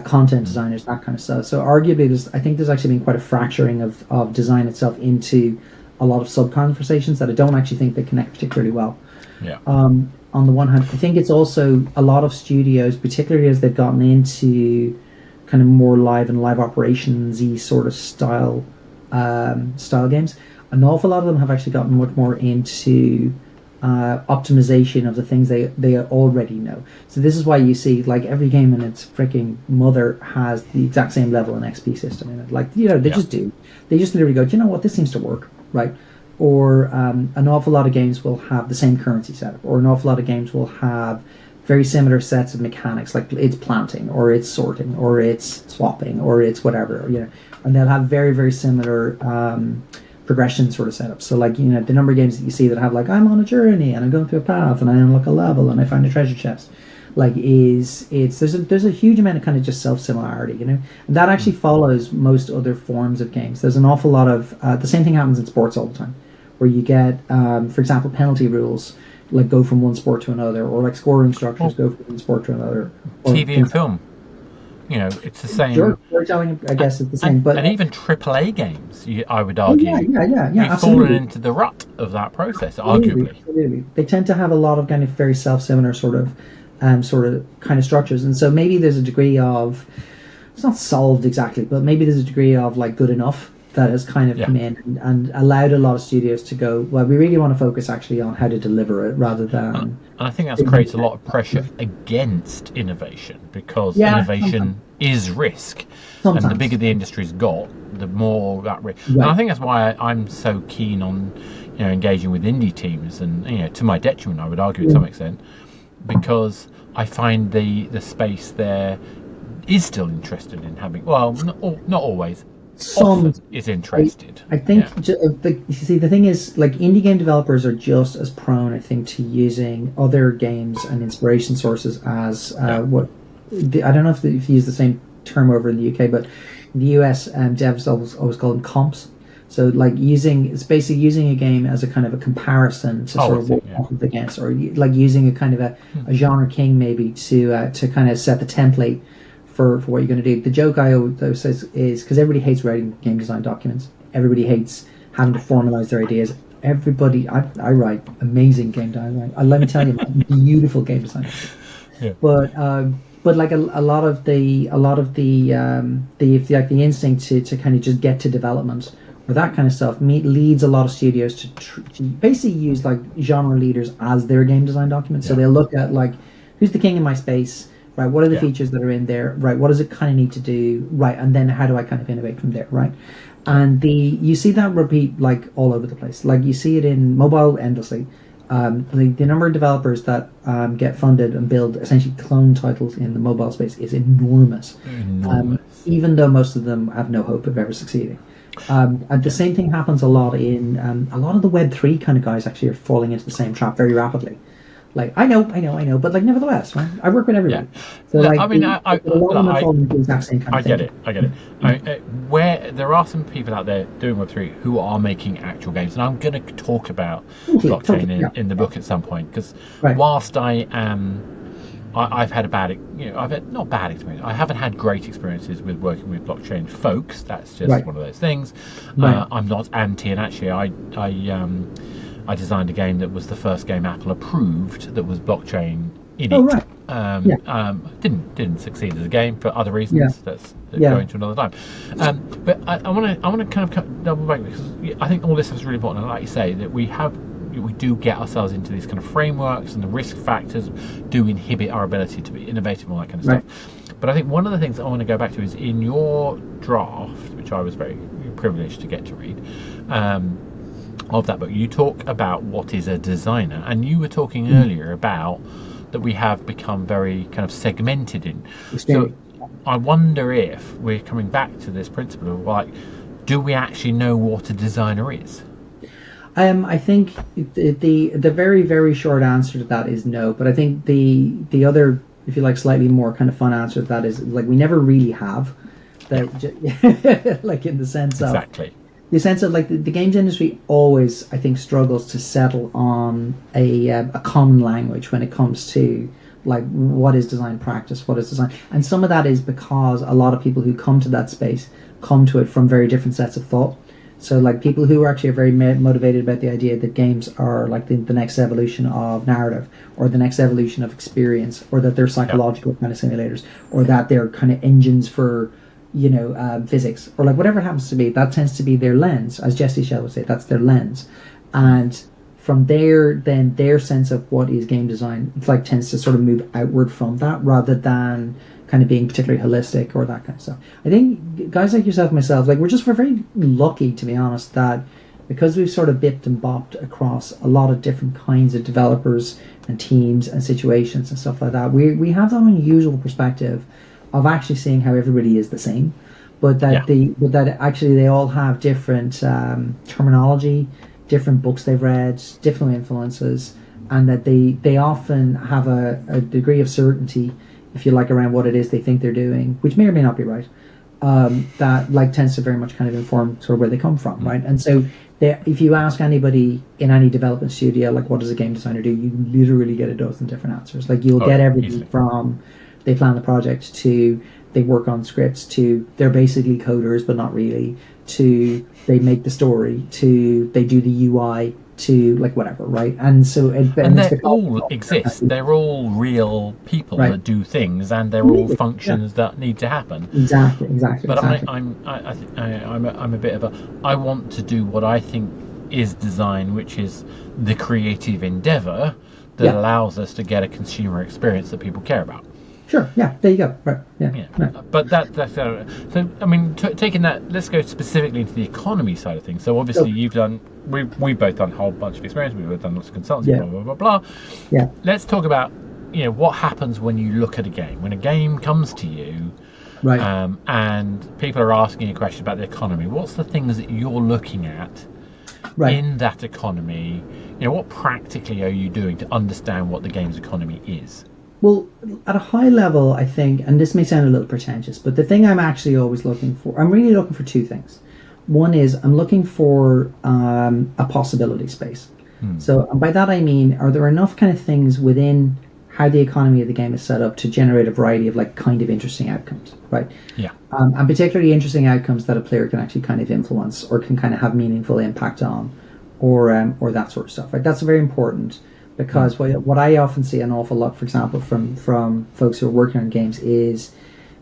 content designers, that kind of stuff. So arguably I think there's actually been quite a fracturing of design itself into a lot of sub-conversations that I don't actually think they connect particularly well. On the one hand, I think it's also a lot of studios, particularly as they've gotten into kind of more live and live operations-y sort of style games, an awful lot of them have actually gotten much more into optimization of the things they already know. So this is why you see like every game in its freaking mother has the exact same level and XP system in it. Like, they just do. They just literally go, do you know what, this seems to work, right? Or an awful lot of games will have the same currency setup, or an awful lot of games will have very similar sets of mechanics, like it's planting, or it's sorting, or it's swapping, or it's whatever, and they'll have very, very similar progression sort of setups. So like, the number of games that you see that have like, I'm on a journey and I'm going through a path and I unlock a level and I find a treasure chest, like there's a huge amount of kind of just self-similarity, and that actually follows most other forms of games. There's an awful lot of the same thing happens in sports all the time, where you get for example penalty rules like go from one sport to another, or like scoring structures Well, go from one sport to another, or TV and things. film, it's the same. Sure, storytelling, I And, guess, is the same. But and even AAA games, I would oh yeah, argue, yeah, yeah, yeah, we've fallen absolutely. into the rut of that process, Absolutely, arguably. absolutely. They tend to have a lot of kind of very self-similar sort of kind of structures, and so maybe there's a degree of it's not solved exactly, but maybe there's a degree of like good enough that has kind of Yeah. come in and allowed a lot of studios to go, well, we really want to focus actually on how to deliver it rather And than I think that creates a lot of pressure against innovation because yeah, sometimes, innovation is risk. And the sometimes, bigger the industry's got, the more that risk. And I right, think that's why I'm so keen on engaging with indie teams, and to my detriment, I would argue to yeah. some extent, because I find the space there is still interested in having. Well, not always. Some Often is I, interested. I Yeah. think you see the thing is like indie game developers are just as prone, I think, to using other games and inspiration sources as Yeah. I don't know if you use the same term over in the UK, but in the US, devs always call them comps. So like it's basically using a game as a kind of a comparison to Oh, sort I of see. work Yeah. off of against, or like using a kind of a genre king maybe to kind of set the template for what you're going to do. The joke I always says is because everybody hates writing game design documents. Everybody hates having to formalize their ideas. I write amazing game design. Let me tell you, man, beautiful game design. Yeah. But like a lot of the like the instinct to kind of just get to development or that kind of stuff leads a lot of studios to basically use like genre leaders as their game design documents. So Yeah. they'll look at like who's the king in my space, right? What are the Yeah. features that are in there, right? What does it kind of need to do, right? And then how do I kind of innovate from there, right? Yeah. And you see that repeat like all over the place. Like you see it in mobile endlessly. The number of developers that get funded and build essentially clone titles in the mobile space is enormous, Enormous. even though most of them have no hope of ever succeeding. And the Yeah. same thing happens a lot in a lot of the Web3 kind of guys actually are falling into the same trap very rapidly. Like I know, but like nevertheless, right? I work with Yeah. everybody, so Look, I like mean, a lot of them are falling into the exact same kind I of get it. thinking. I get it. Where there are some people out there doing Web3 who are making actual games, and I'm going to talk about Totally, blockchain totally, yeah, in the book at some point, because right, whilst I've had a bad, I've had not bad experience. I haven't had great experiences with working with blockchain folks. That's just right, one of those things. right. I'm not anti, and actually, I designed a game that was the first game Apple approved that was blockchain in Oh, it. right, yeah, Didn't succeed as a game for other yeah, reasons. That's yeah, going to another time. But I want to kind of double back, because I think all this is really important. And like you say, that we do get ourselves into these kind of frameworks, and the risk factors do inhibit our ability to be innovative and all that kind of right, stuff. But I think one of the things I want to go back to is in your draft, which I was very privileged to get to read. Of that book, you talk about what is a designer, and you were talking mm, earlier about that we have become very kind of segmented in. So extremely. I wonder if we're coming back to this principle of like, do we actually know what a designer is? I think the very very short answer to that is no, but I think the other, if you like, slightly more kind of fun answer to that is like we never really have Yeah, that, like in exactly. the sense of like the games industry always I think struggles to settle on a common language when it comes to like what is design practice, what is design, and some of that is because a lot of people who come to that space come to it from very different sets of thought. So like people who actually are very motivated about the idea that games are like the next evolution of narrative, or the next evolution of experience, or that they're Yeah, psychological kind of simulators, or that they're kind of engines for physics, or like whatever it happens to be. That tends to be their lens, as Jesse Shell would say. That's their lens, and from there, then their sense of what is game design, it's like tends to sort of move outward from that rather than kind of being particularly holistic or that kind of stuff. I think guys like yourself and myself, like we're very lucky, to be honest, that because we've sort of bipped and bopped across a lot of different kinds of developers and teams and situations and stuff like that, we have that unusual perspective of actually seeing how everybody is the same, yeah, but that actually they all have different terminology, different books they've read, different influences, and that they often have a degree of certainty, if you like, around what it is they think they're doing, which may or may not be right. That like tends to very much kind of inform sort of where they come from, right? And so if you ask anybody in any development studio, like, what does a game designer do, you literally get a dozen different answers. Like, you'll get everything easily. from they plan the project to they work on scripts to they're basically coders but not really, to they make the story, to they do the UI, to like whatever, right? And so And it's they because all exist. They're all real people right, that do things, and they're all completely, yeah, functions that need to happen. exactly, exactly, But exactly. I'm a bit of a. I want to do what I think is design, which is the creative endeavor that Yeah, allows us to get a consumer experience that people care about. sure, yeah, there you go, right, yeah, Yeah, right. but that's so. I mean, taking that, let's go specifically into the economy side of things. So obviously, So you've done. We've both done a whole bunch of experience. We've both done lots of consultancy. yeah, Blah blah blah blah. yeah, Let's talk about what happens when you look at a game. When a game comes to you, right, and people are asking you a question about the economy. What's the things that you're looking at right. in that economy? What practically are you doing to understand what the game's economy is? Well, at a high level, I think, and this may sound a little pretentious, but the thing I'm actually always looking for, I'm really looking for two things. One is I'm looking for a possibility space. So, and by that I mean, are there enough kind of things within how the economy of the game is set up to generate a variety of like kind of interesting outcomes, right? Yeah, And particularly interesting outcomes that a player can actually kind of influence or can kind of have meaningful impact on, or that sort of stuff, right? That's very important because what I often see an awful lot, for example, from folks who are working on games is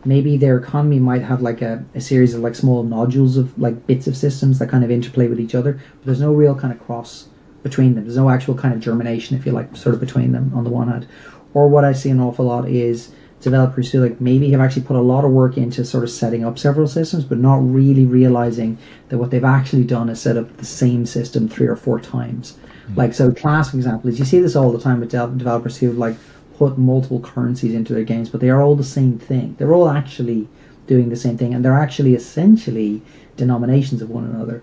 maybe their economy might have like a series of like small nodules of like bits of systems that kind of interplay with each other, but there's no real kind of cross between them. There's no actual kind of germination, if you like, sort of between them on the one hand. Or what I see an awful lot is developers who like maybe have actually put a lot of work into sort of setting up several systems, but not really realizing that what they've actually done is set up the same system 3 or 4 times. Like, so class, for example, is you see this all the time with developers who like put multiple currencies into their games, but they are all the same thing. They're all actually doing the same thing, and they're actually essentially denominations of one another.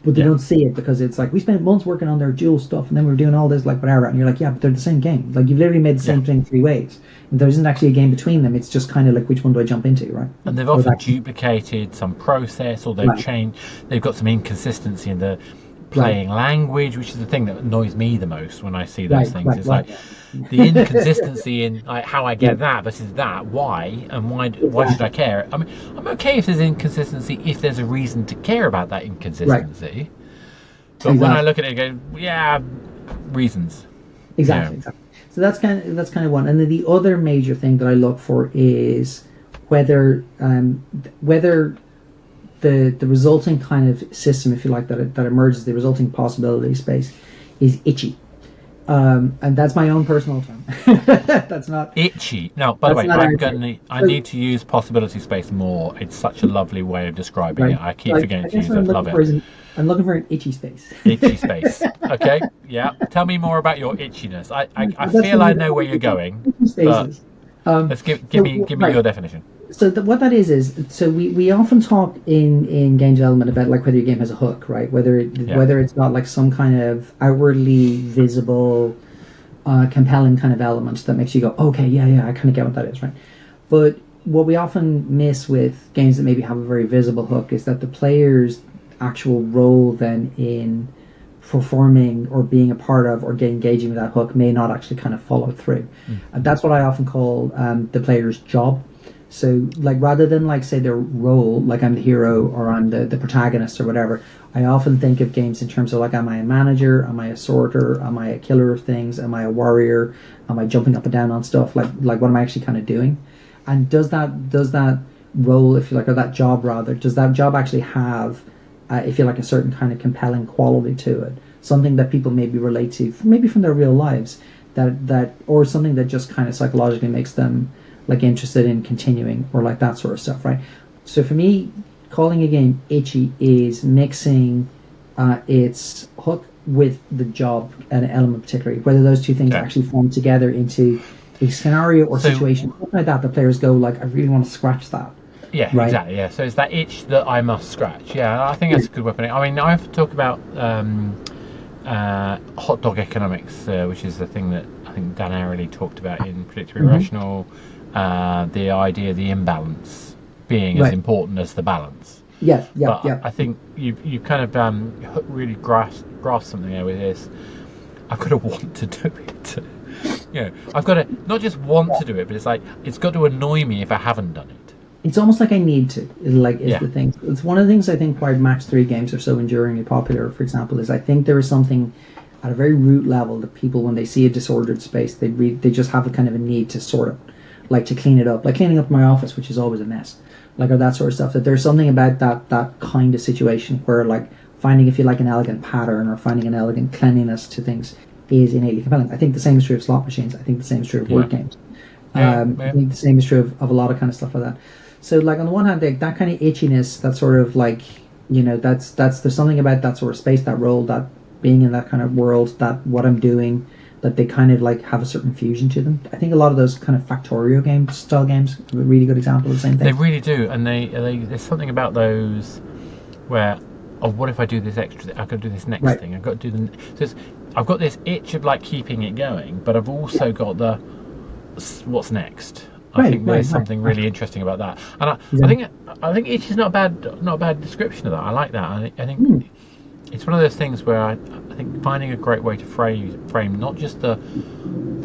But they yeah, don't see it because it's like we spent months working on their dual stuff, and then we are doing all this like whatever, and you're like, yeah, but they're the same game. Like, you've literally made the yeah. same thing 3 ways. And there isn't actually a game between them. It's just kind of like, which one do I jump into, right? And they've Or often that, duplicated some process, or they've right, changed. They've got some inconsistency in the right, playing language, which is the thing that annoys me the most when I see those right, things. right, It's right. like the inconsistency in like, how I Yeah, get that versus that. Why and why should I exactly. care? I mean, I'm okay if there's inconsistency if there's a reason to care about that Right, inconsistency. But when I exactly. look at it, I go, yeah, reasons. Yeah. Exactly, exactly. So that's kind of one. And then the other major thing that I look for is whether the resulting kind of system, if you like, that emerges, the resulting possibility space, is itchy. And that's my own personal term. that's not Itchy. Now, by the that's way, not accurate. I So need to use possibility space more. It's such a lovely way of describing it. right. I So keep forgetting I to guess use what I'm it. looking Love for it. is I'm looking for an itchy space. Itchy space. Okay. Yeah. Tell me more about your itchiness. I That's feel what I we know where you're going, itchy but spaces. let's give So me right. your definition. So what that is so we often talk in game development about like whether your game has a hook, right? Yeah. Whether it's got like some kind of outwardly visible, compelling kind of element that makes you go, okay, yeah, yeah, I kind of get what that is, right? But what we often miss with games that maybe have a very visible hook is that the player's actual role then in performing or being a part of or get engaging with that hook may not actually kind of follow through. And that's what I often call the player's job. So, like, rather than like say their role, like I'm the hero or I'm the protagonist or whatever, I often think of games in terms of like, am I a manager? Am I a sorter? Am I a killer of things? Am I a warrior? Am I jumping up and down on stuff? Like what am I actually kind of doing? And does that role, if you like, or that job rather, does that job actually have, if you like, a certain kind of compelling quality to it? Something that people maybe relate to, maybe from their real lives, or something that just kind of psychologically makes them like interested in continuing or like that sort of stuff, right? So for me, calling a game itchy is mixing its hook with the job and element particularly, whether those two things Okay. actually form together into a scenario or So situation, something like that. The players go like, I really want to scratch that, yeah, right? exactly. Yeah. So it's that itch that I must scratch. Yeah, I think that's a good way of putting it. I mean, I have to talk about hot dog economics, which is the thing that I think Dan Ariely talked about in Predictably Mm-hmm. Irrational. The idea of the imbalance being as Right. important as the balance. Yes, yeah, But yeah. I think you kind of really grasp something there with this. I've got to want to do it. I've got to not just want to do it, but it's like it's got to annoy me if I haven't done it. It's almost like I need to. Is Yeah, the thing. It's one of the things I think why match three games are so enduringly popular. For example, is I think there is something at a very root level that people, when they see a disordered space, they just have a kind of a need to sort it, like to clean it up, like cleaning up my office, which is always a mess, like or that sort of stuff. That there's something about that kind of situation where like finding, if you like, an elegant pattern or finding an elegant cleanliness to things is innately compelling. I think the same is true of slot machines. I think the same is true of yeah, word games. yeah, I yeah. think the same is true of a lot of kind of stuff like that. So, like on the one hand, like, that kind of itchiness, that sort of like, that's there's something about that sort of space, that role, that being in that kind of world, that what I'm doing, that they kind of like have a certain fusion to them. I think a lot of those kind of Factorio games, style games, are a really good example of the same They thing. really do, and they there's something about those where, oh, what if I do this extra? I've got to do this next Right. thing. I've got to do the. So I've got this itch of like keeping it going, but I've Yeah. also got the what's next. I Right. think Right. there's Right. something Right. really interesting about that, and I Exactly. think I think itch is not a bad description of that. I like that. I think Hmm. it's one of those things where I think finding a great way to frame not just the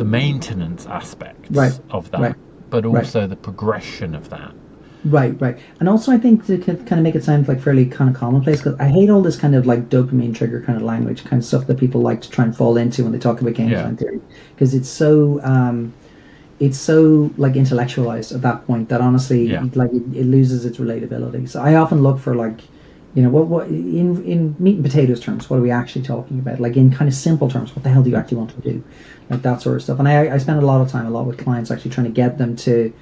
maintenance Right. aspects of Right. that, but Right. also the progression of that. Right, right. And also, I think to kind of make it sound like fairly kind of commonplace, because I hate all this kind of like dopamine trigger kind of language, kind of stuff that people like to try and fall into when they talk about game Yeah, design theory, because it's so like intellectualized at that point that honestly, yeah, it loses its relatability. So I often look for like, what in meat and potatoes terms, what are we actually talking about? Like in kind of simple terms, what the hell do you actually want to do? Like that sort of stuff. And I spend a lot of time, a lot with clients, actually trying to get them to,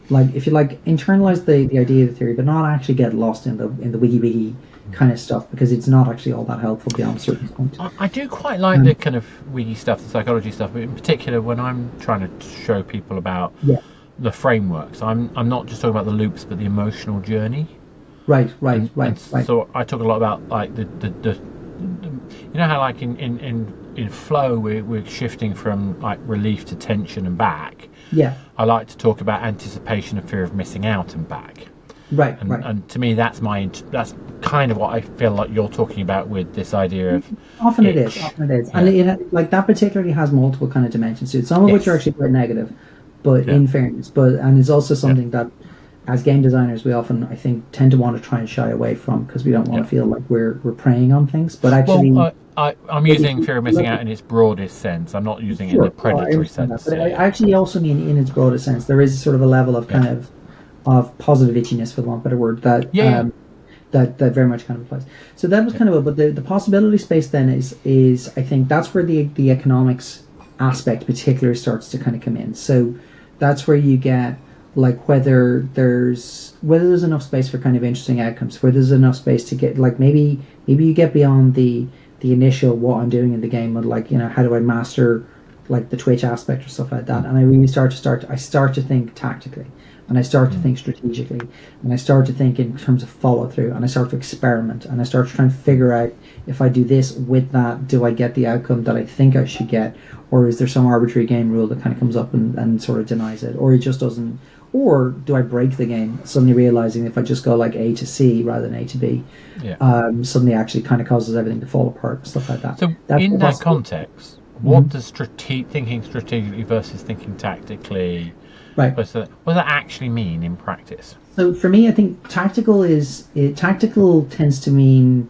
like, if you like, internalize the idea of the theory, but not actually get lost in the wiggy kind of stuff, because it's not actually all that helpful beyond a certain point. I do quite like the Um, kind of wiggy stuff, the psychology stuff, but in particular when I'm trying to show people about yeah, the frameworks, I'm not just talking about the loops, but the emotional journey. right, right, And right, right. so I talk a lot about like the you know how like in flow we're shifting from like relief to tension and back. Yeah, I like to talk about anticipation and fear of missing out and back. right, And right. and to me that's kind of what I feel like you're talking about with this idea of Often it is, itch. often it is, and Yeah. like that particularly has multiple kind of dimensions to it. Some of which are Yes. actually quite negative, but Yeah. in fairness, and it's also Yeah. something that, as game designers, we often, I think, tend to want to try and shy away from, because we don't want Yeah. to feel like we're preying on things. But Well, actually, I'm like if using you fear of missing look out at, in its broadest sense. I'm not using it in a sure, no, I predatory understand that, sense. but Yeah. I actually also mean, in its broadest sense, there is sort of a level of Yeah. kind of positive itchiness, for the want of a better word, that Yeah. Yeah. that very much kind of applies. So that was Yeah. kind of but the possibility space then is I think that's where the economics aspect particularly starts to kind of come in. So that's where you get like whether there's enough space for kind of interesting outcomes, where there's enough space to get like maybe you get beyond the initial what I'm doing in the game, and like, how do I master like the Twitch aspect or stuff like that, Mm. and I really start to think tactically, and I start to Mm. think strategically, and I start to think in terms of follow through, and I start to experiment, and I start to try and figure out, if I do this with that, do I get the outcome that I think I should get, or is there some arbitrary game rule that kind of comes up and sort of denies it, or it just doesn't, or do I break the game, suddenly realizing if I just go like A to C rather than A to B, Yeah. suddenly actually kind of causes everything to fall apart and stuff like that. So That's the in that possibility. context, Hmm. what does thinking strategically versus thinking tactically Right. what does that actually mean in practice? So for me, I think tactical tends to mean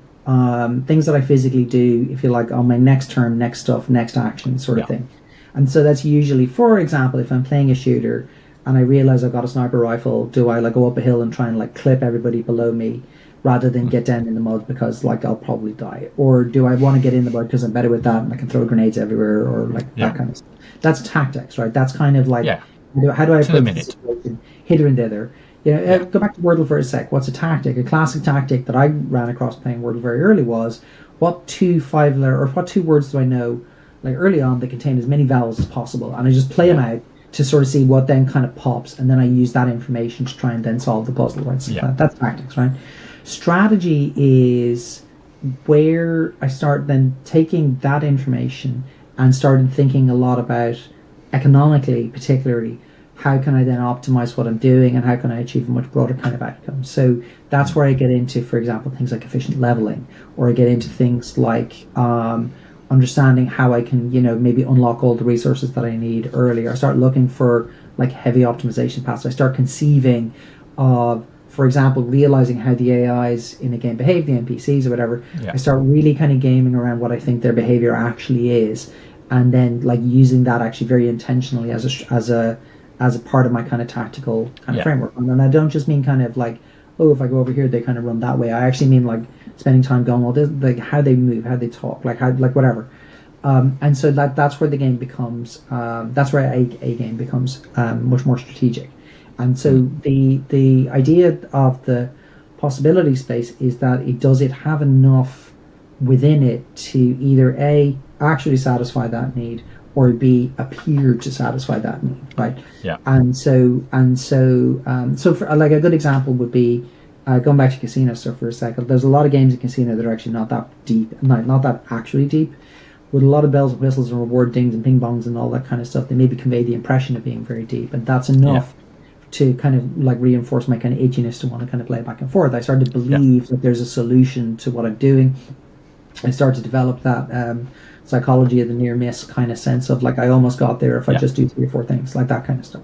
things that I physically do, if you like, on my next turn, next stuff, next action sort of Yeah. thing. And so that's usually, for example, if I'm playing a shooter and I realize I've got a sniper rifle, do I like go up a hill and try and like clip everybody below me rather than Mm. get down in the mud because like I'll probably die? Or do I want to get in the mud because I'm better with that and I can throw grenades everywhere, or like Yeah. that kind of stuff? That's tactics, right? That's kind of like, Yeah. how do I To the approach the minute. situation, hither and thither. Yeah. Go back to Wordle for a sec. What's a tactic? A classic tactic that I ran across playing Wordle very early was, what two words do I know, like early on, that contain as many vowels as possible, and I just play them Yeah. out to sort of see what then kind of pops, and then I use that information to try and then solve the puzzle. Right, so Yeah. that's tactics, right? Strategy is where I start then taking that information and started thinking a lot about, economically particularly, how can I then optimize what I'm doing, and how can I achieve a much broader kind of outcome? So that's where I get into, for example, things like efficient leveling, or I get into things like understanding how I can, maybe unlock all the resources that I need earlier. I start looking for like heavy optimization paths. I start conceiving of, for example, realizing how the AIs in a game behave, the NPCs or whatever. Yeah. I start really kind of gaming around what I think their behavior actually is, and then like using that actually very intentionally as a part of my kind of tactical kind of framework. And I don't just mean kind of like, oh, if I go over here, they kind of run that way. I actually mean like spending time going, well, this, like how they move, how they talk, like how, like whatever. And so that's where the game becomes, that's where a game becomes much more strategic. And so the idea of the possibility space is that it have enough within it to either A, actually satisfy that need, or B, appear to satisfy that need, right? Yeah. So for like a good example would be going back to casino stuff for a second. There's a lot of games in casino that are actually not that deep, not that actually deep, with a lot of bells and whistles and reward dings and ping bongs and all that kind of stuff. They maybe convey the impression of being very deep, and that's enough to kind of like reinforce my kind of itchiness to want to kind of play back and forth. I started to believe that there's a solution to what I'm doing. I started to develop that psychology of the near miss kind of sense of like I almost got there if I just do 3 or 4 things, like that kind of stuff.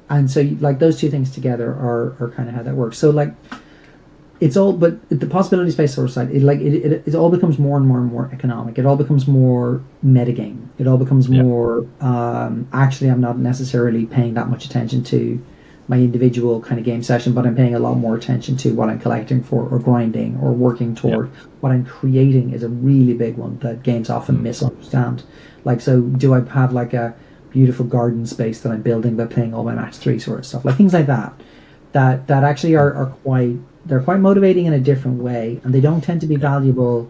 And so like those two things together are kind of how that works. So like it's all, but the possibility space sort of side, it all becomes more and more and more economic. It all becomes more metagame. It all becomes more actually I'm not necessarily paying that much attention to my individual kind of game session, but I'm paying a lot more attention to what I'm collecting for, or grinding, or working toward. What I'm creating is a really big one that games often misunderstand. Like, so do I have like a beautiful garden space that I'm building by playing all my match 3 sort of stuff, like things like that actually are quite motivating in a different way, and they don't tend to be valuable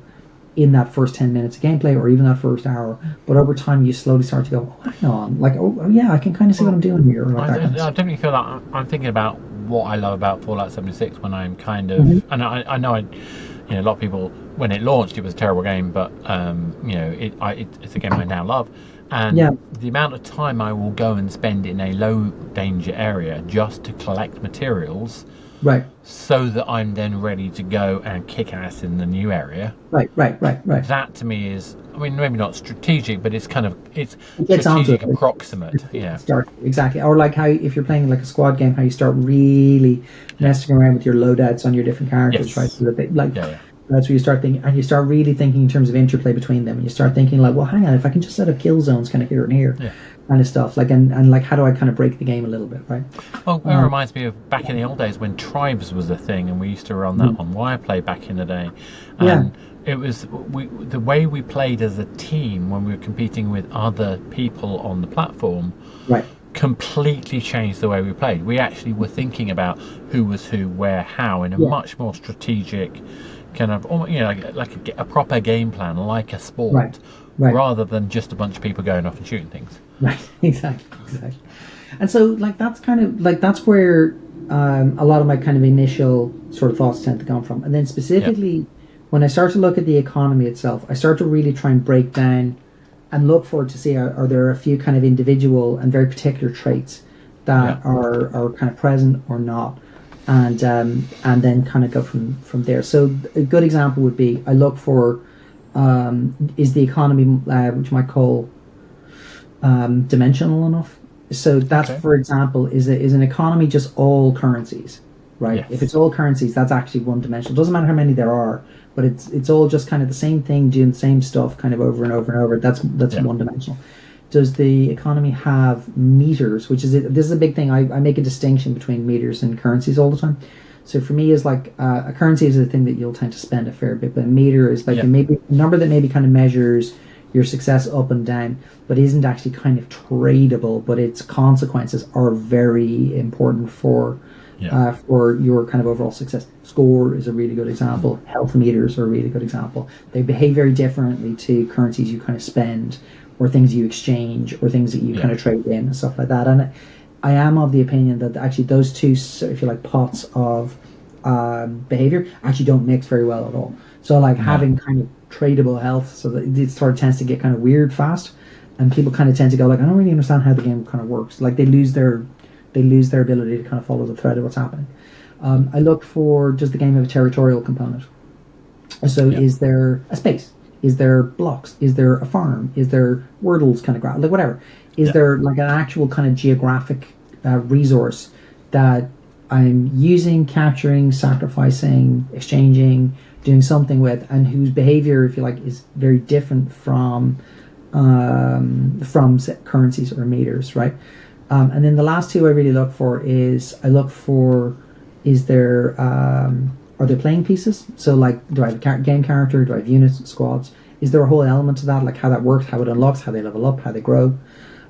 in that first 10 minutes of gameplay or even that first hour, but over time you slowly start to go, oh, hang on, like, oh yeah, I can kind of see what I'm doing here. Like I definitely feel like I'm thinking about what I love about Fallout 76 when I'm kind of, and I know a lot of people, when it launched, it was a terrible game, but it's a game I now love, and the amount of time I will go and spend in a low danger area just to collect materials. Right. So that I'm then ready to go and kick ass in the new area. Right. That to me is, I mean, maybe not strategic, but it's strategic approximate. Yeah. Exactly. Or like how, if you're playing like a squad game, how you start really messing around with your loadouts on your different characters, right? So that that's where you start thinking, and you start really thinking in terms of interplay between them, and you start thinking like, well, hang on, if I can just set up kill zones kind of here and here. Kind of stuff, like, and like, how do I kind of break the game a little bit, right? Well, it reminds me of back in the old days when Tribes was a thing, and we used to run that on Wireplay back in the day. And it was the way we played as a team when we were competing with other people on the platform. Right. Completely changed the way we played. We actually were thinking about who was who, where, how, in a much more strategic kind of, like a proper game plan, like a sport. Right. Rather than just a bunch of people going off and shooting things. Right, exactly. And so, like, that's kind of, like, that's where a lot of my kind of initial sort of thoughts tend to come from. And then specifically, when I start to look at the economy itself, I start to really try and break down and look for to see are there a few kind of individual and very particular traits that are kind of present or not. And then kind of go from there. So a good example would be, I look for is the economy, which you might call dimensional enough. So that's, for example, is an economy just all currencies, right? Yes. If it's all currencies, that's actually one dimensional. Doesn't matter how many there are, but it's all just kind of the same thing, doing the same stuff kind of over and over and over. That's one dimensional. Does the economy have meters, which is this is a big thing. I make a distinction between meters and currencies all the time. So for me, is like a currency is a thing that you'll tend to spend a fair bit, but a meter is like a number that maybe kind of measures your success up and down, but isn't actually kind of tradable. But its consequences are very important for your kind of overall success. Score is a really good example. Health meters are a really good example. They behave very differently to currencies you kind of spend, or things you exchange, or things that you kind of trade in and stuff like that. And I am of the opinion that actually those two, if you like, pots of behavior actually don't mix very well at all. So like having kind of tradable health, so that it sort of tends to get kind of weird fast, and people kind of tend to go like, I don't really understand how the game kind of works. Like they lose their they lose their ability to kind of follow the thread of what's happening. I look for, does the game have a territorial component? So is there a space? Is there blocks? Is there a farm? Is there wordles kind of ground? Like whatever. Is there like an actual kind of geographic resource that I'm using, capturing, sacrificing, exchanging, doing something with, and whose behavior, if you like, is very different from currencies or meters, right? And then the last two I really look for is there are there playing pieces? So like, do I have a game character? Do I have units, squads? Is there a whole element to that, like how that works, how it unlocks, how they level up, how they grow?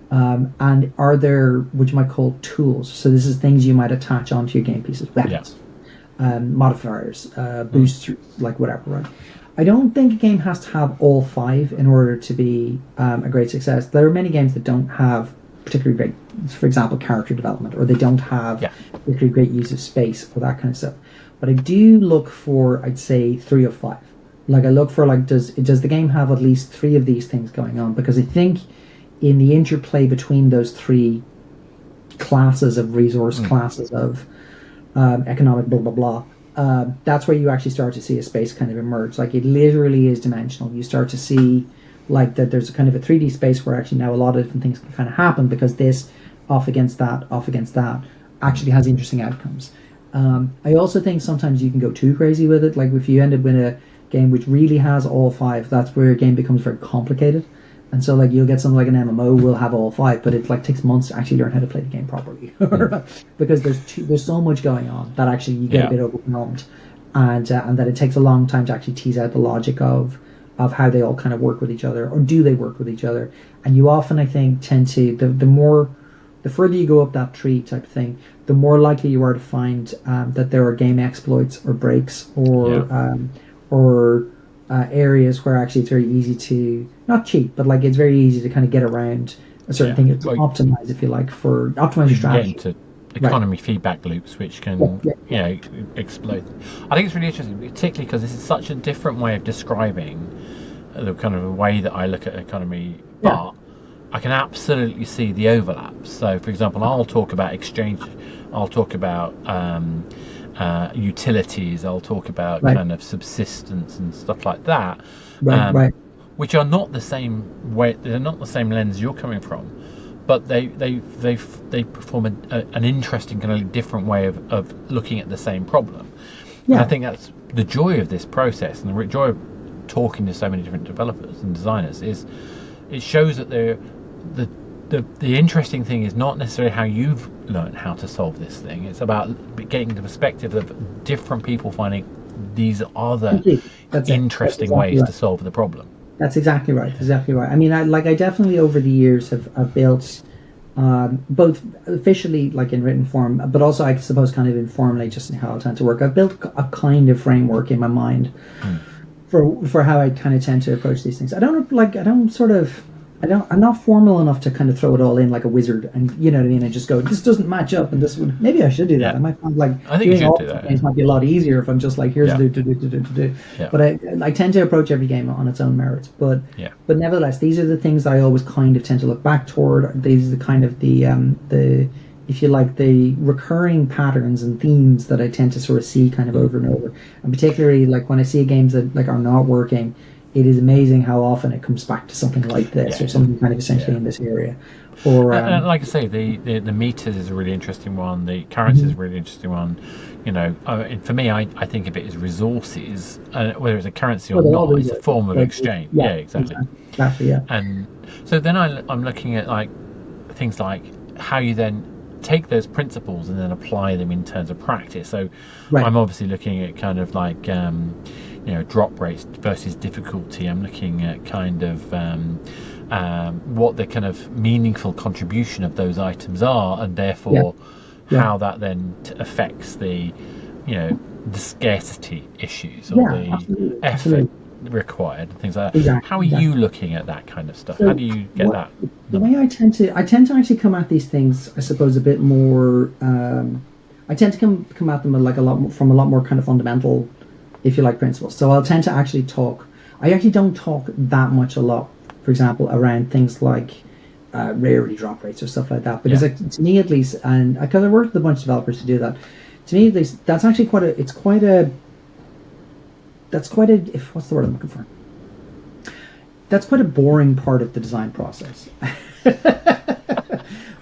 And are there what you might call tools? So this is things you might attach onto your game pieces, weapons, modifiers, boosters, like whatever, right? I don't think a game has to have all five in order to be a great success. There are many games that don't have particularly great, for example, character development, or they don't have particularly great use of space or that kind of stuff. But I do look for, I'd say, 3 or 5. Like I look for, like, does the game have at least 3 of these things going on? Because I think in the interplay between those 3 classes of resource, classes of economic blah blah blah, that's where you actually start to see a space kind of emerge. Like it literally is dimensional. You start to see like that there's a kind of a 3D space where actually now a lot of different things can kind of happen because this off against that actually has interesting outcomes. I also think sometimes you can go too crazy with it. Like if you end up with a game which really has all 5, that's where a game becomes very complicated. And so like you'll get something like an MMO will have all 5, but it like takes months to actually learn how to play the game properly because there's so much going on that actually you get a bit overwhelmed, and that it takes a long time to actually tease out the logic of how they all kind of work with each other, or do they work with each other. And you often, I think, tend to the further you go up that tree type of thing, the more likely you are to find that there are game exploits or breaks or areas where actually it's very easy to not cheat, but like it's very easy to kind of get around a certain thing to optimize, if you like, for optimize your strategy. Get into economy feedback loops, which can explode. I think it's really interesting, particularly because this is such a different way of describing the kind of a way that I look at economy, but I can absolutely see the overlaps. So, for example, I'll talk about exchange, I'll talk about utilities, I'll talk about kind of subsistence and stuff like that, which are not the same way. They're not the same lens you're coming from, but they perform an interesting kind of different way of looking at the same problem. And I think that's the joy of this process, and the joy of talking to so many different developers and designers is it shows that the interesting thing is not necessarily how you've learned how to solve this thing. It's about getting the perspective of different people finding these other interesting ways to solve the problem. That's exactly right. Exactly right. I mean, I definitely over the years have built both officially, like in written form, but also I suppose kind of informally, just in how I tend to work. I've built a kind of framework in my mind for how I kind of tend to approach these things. I'm not formal enough to kind of throw it all in like a wizard, and you know what I mean, and just go, this doesn't match up, and this would, maybe I should do that. I might find like I think you should do that. Games might be a lot easier if I'm just like, here's do. But I tend to approach every game on its own merits. But nevertheless, these are the things that I always kind of tend to look back toward. These are the kind of the if you like, the recurring patterns and themes that I tend to sort of see kind of over and over. And particularly like when I see games that like are not working, it is amazing how often it comes back to something like this or something kind of essentially in this area. Or like I say, the meters is a really interesting one. The currency is a really interesting one. You know, for me, I think of it as resources, whether it's a currency or not. It's a form of exchange. Yeah, exactly. And so then I'm looking at like things like how you then take those principles and then apply them in terms of practice. So I'm obviously looking at kind of like drop rates versus difficulty. I'm looking at kind of what the kind of meaningful contribution of those items are, and therefore how that then affects the the scarcity issues or the effort required and things like that. How are you looking at that kind of stuff? How do you get that? The way I tend to actually come at these things, I suppose, a bit more. I tend to come at them like from a lot more kind of fundamental, if you like, principles. So I'll tend to actually talk. I actually don't talk that much a lot, for example, around things like rarity drop rates or stuff like that. Because Yeah. like, to me at least, and because I worked with a bunch of developers to do that, to me at least, that's actually if what's the word I'm looking for? That's quite a boring part of the design process.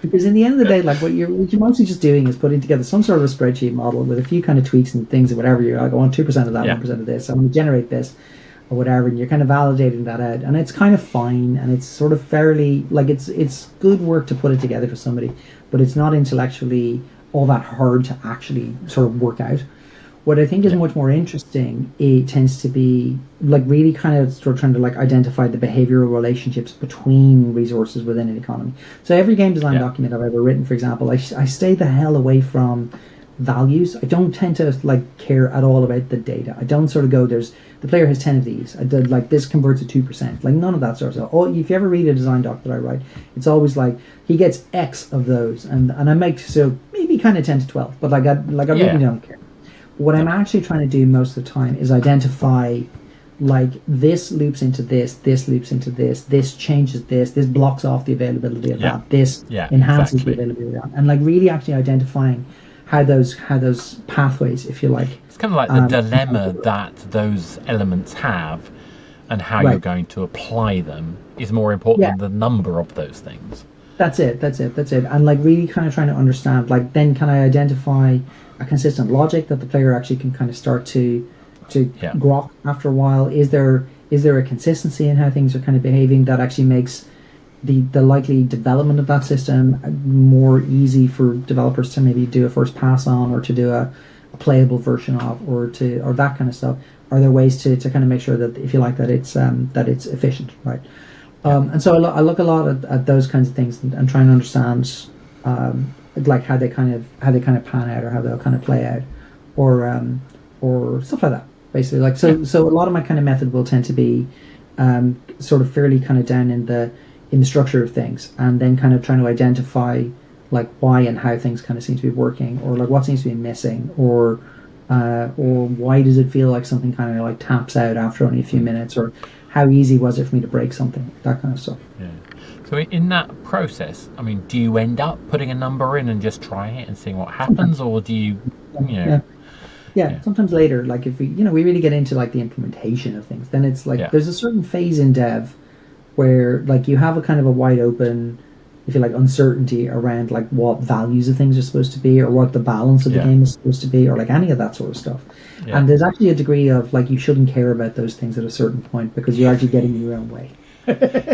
Because in the end of the day, like what you're mostly just doing is putting together some sort of a spreadsheet model with a few kind of tweaks and things or whatever. You're like, I want 2% of that, Yeah. 1% of this. I'm going to generate this or whatever, and you're kind of validating that out, and it's kind of fine, and it's sort of fairly like it's good work to put it together for somebody, but it's not intellectually all that hard to actually sort of work out. What I think is Yeah. much more interesting, it tends to be like really kind of sort of trying to like identify the behavioral relationships between resources within an economy. So every game design Yeah. document I've ever written, for example, I stay the hell away from values. I don't tend to like care at all about the data. I don't sort of go, there's the player has 10 of these. I did like this converts at 2%. Like none of that sort of stuff. Or if you ever read a design doc that I write, it's always like he gets X of those, and I make so maybe kind of 10 to 12, but like I Yeah. really don't care. What I'm actually trying to do most of the time is identify like this loops into this loops into this changes this blocks off the availability of Yeah. that, this Yeah, enhances exactly. the availability of that, and like really actually identifying how those pathways, if you like. It's kind of like the dilemma that those elements have, and how you're Right. going to apply them is more important Yeah. than the number of those things. That's it. And like really kind of trying to understand, like then can I identify a consistent logic that the player actually can kind of start to Yeah. grok after a while? Is there a consistency in how things are kind of behaving that actually makes the likely development of that system more easy for developers to maybe do a first pass on, or to do a playable version of, or that kind of stuff? Are there ways to kind of make sure that, if you like, that it's efficient, right? And so I look a lot at those kinds of things, and try and understand like how they kind of pan out, or how they'll kind of play out, or stuff like that. Basically, like so a lot of my kind of method will tend to be sort of fairly kind of down in the structure of things, and then kind of trying to identify like why and how things kind of seem to be working, or like what seems to be missing, or why does it feel like something kind of like taps out after only a few minutes, or how easy was it for me to break something, that kind of stuff. Yeah. So in that process, I mean, do you end up putting a number in and just trying it and seeing what happens, or do you, Yeah, sometimes later, like if we really get into like the implementation of things, then it's like there's a certain phase in dev where like you have a kind of a wide open, if you like, uncertainty around like what values of things are supposed to be, or what the balance of the game is supposed to be, or like any of that sort of stuff. Yeah. And there's actually a degree of like you shouldn't care about those things at a certain point, because you're actually getting in your own way.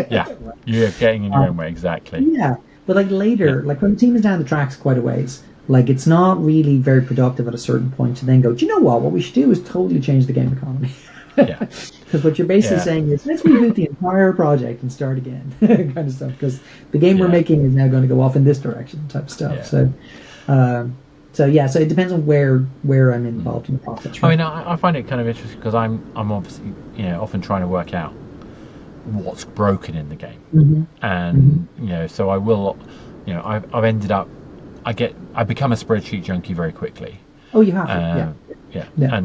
Yeah, you're getting in your own way, exactly. Yeah, but like later, like when the team is down the tracks quite a ways, like it's not really very productive at a certain point to then go, do you know what we should do is totally change the game economy. Yeah. Because what you're basically saying is, let's reboot the entire project and start again, kind of stuff, because the game we're making is now going to go off in this direction, type stuff. Yeah. So it depends on where I'm involved in the process. Right? I mean, I find it kind of interesting, because I'm obviously often trying to work out what's broken in the game, and so I will, I've ended up, I become a spreadsheet junkie very quickly. Oh, you have yeah,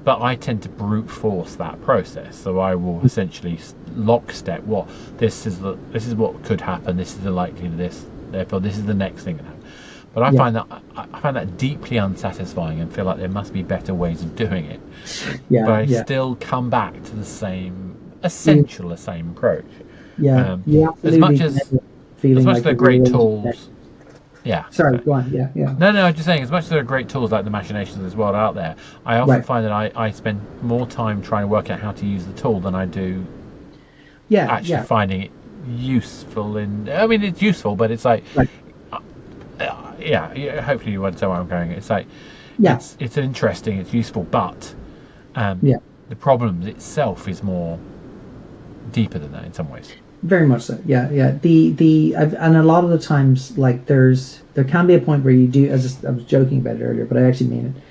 but I tend to brute force that process. So I will essentially lockstep this is what could happen. This is the likelihood of this. Therefore, this is the next thing that happens. But I find that deeply unsatisfying, and feel like there must be better ways of doing it. Yeah, but I still come back to the same approach. Yeah, as much as they're great tools. Yeah. Sorry, go on. Yeah. No, I'm just saying, as much as there are great tools like the machinations of this world out there, I often find that I spend more time trying to work out how to use the tool than I do actually finding it useful. I mean, it's useful, but it's like, hopefully you understand where I'm going. It's like, it's interesting, it's useful, but the problem itself is more deeper than that in some ways. Very much so. Yeah. And a lot of the times, like there can be a point where you do, as I was joking about it earlier, but I actually mean it.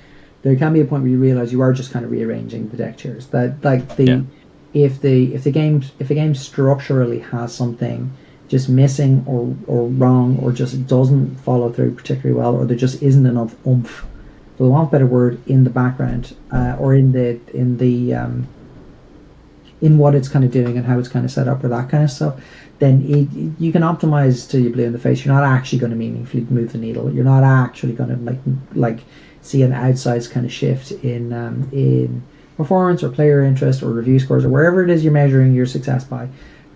There can be a point where you realize you are just kind of rearranging the deck chairs. That like if the game structurally has something just missing or wrong, or just doesn't follow through particularly well, or there just isn't enough oomph, for the want of a better word, in the background, or in the in what it's kind of doing and how it's kind of set up or that kind of stuff, then you can optimize till you're blue in the face. You're not actually going to meaningfully move the needle. You're not actually going to like see an outsized kind of shift in performance or player interest or review scores or wherever it is you're measuring your success by.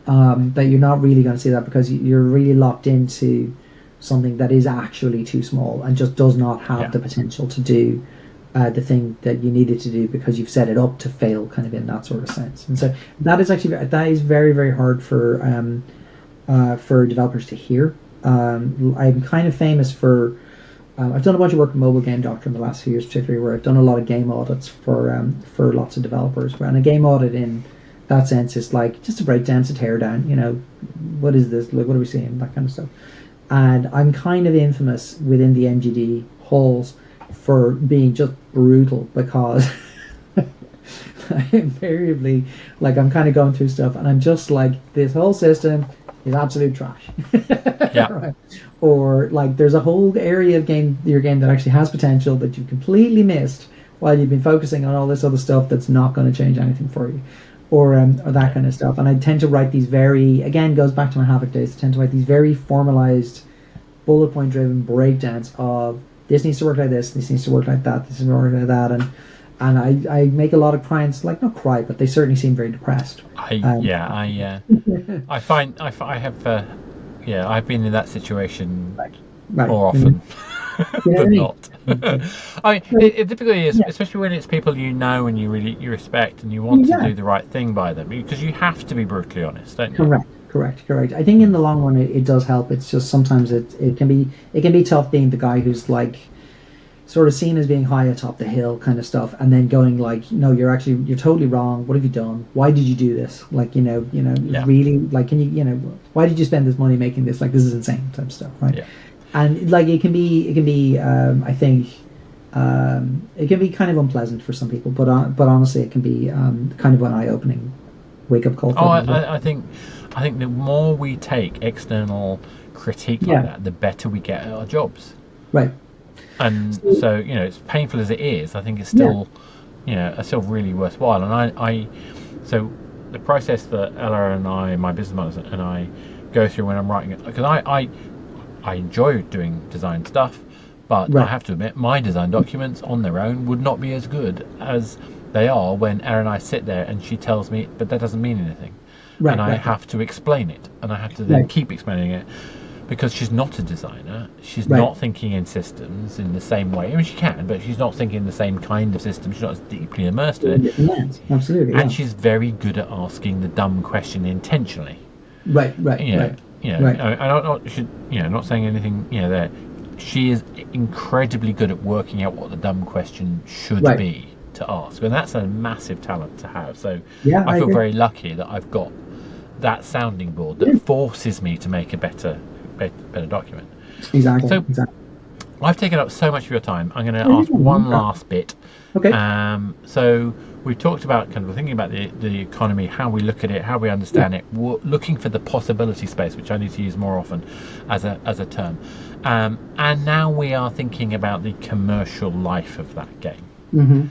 That you're not really going to see that because you're really locked into something that is actually too small and just does not have the potential to do the thing that you needed to do because you've set it up to fail, kind of in that sort of sense. And so that is very, very hard for developers to hear. I'm kind of famous for I've done a bunch of work with Mobile Game Doctor in the last few years, particularly where I've done a lot of game audits for lots of developers. And a game audit in that sense is like just a breakdown, it's a teardown. What is this? Like, what are we seeing? That kind of stuff. And I'm kind of infamous within the MGD halls for being just brutal because I invariably, like, I'm kind of going through stuff and I'm just like, this whole system is absolute trash. Yeah. Right? Or like there's a whole area of your game that actually has potential that you've completely missed while you've been focusing on all this other stuff that's not going to change anything for you. Or that kind of stuff. And I tend to write these again, goes back to my Havoc days, I tend to write these very formalized, bullet point driven breakdowns of this needs to work like this needs to work like that, this is work like that, and I make a lot of clients, like, not cry, but they certainly seem very depressed. I find I've been in that situation more often than not. I mean, it typically is, especially when it's people and you respect and you want to do the right thing by them, because you have to be brutally honest, don't you? Correct. I think in the long run it does help. It's just sometimes it can be tough being the guy who's like sort of seen as being high atop the hill kind of stuff, and then going like, no, you're totally wrong. What have you done? Why did you do this? Like, really, like, can you, why did you spend this money making this? Like, this is insane type stuff, right? Yeah. And like it can be I think it can be kind of unpleasant for some people, but honestly it can be kind of an eye-opening wake-up call. I think the more we take external critique like that, the better we get at our jobs. Right. And so, as painful as it is, I think it's still, it's still really worthwhile. And so the process that Ella and I, my business partners and I, go through when I'm writing it, because I enjoy doing design stuff, but I have to admit my design documents on their own would not be as good as they are when Ella and I sit there and she tells me, but that doesn't mean anything. And I have to explain it, and I have to then keep explaining it, because she's not a designer. She's not thinking in systems in the same way. I mean, she can, but she's not thinking in the same kind of system. She's not as deeply immersed in it. Yes, absolutely. And she's very good at asking the dumb question intentionally. Right. I'm not saying anything, there. She is incredibly good at working out what the dumb question should be to ask, and that's a massive talent to have. So I feel very lucky that I've got that sounding board that forces me to make a better document. Exactly. I've taken up so much of your time. I'm going to ask one last bit. Okay. So we've talked about kind of thinking about the economy, how we look at it, how we understand it, looking for the possibility space, which I need to use more often as a term. And now we are thinking about the commercial life of that game. Mm-hmm.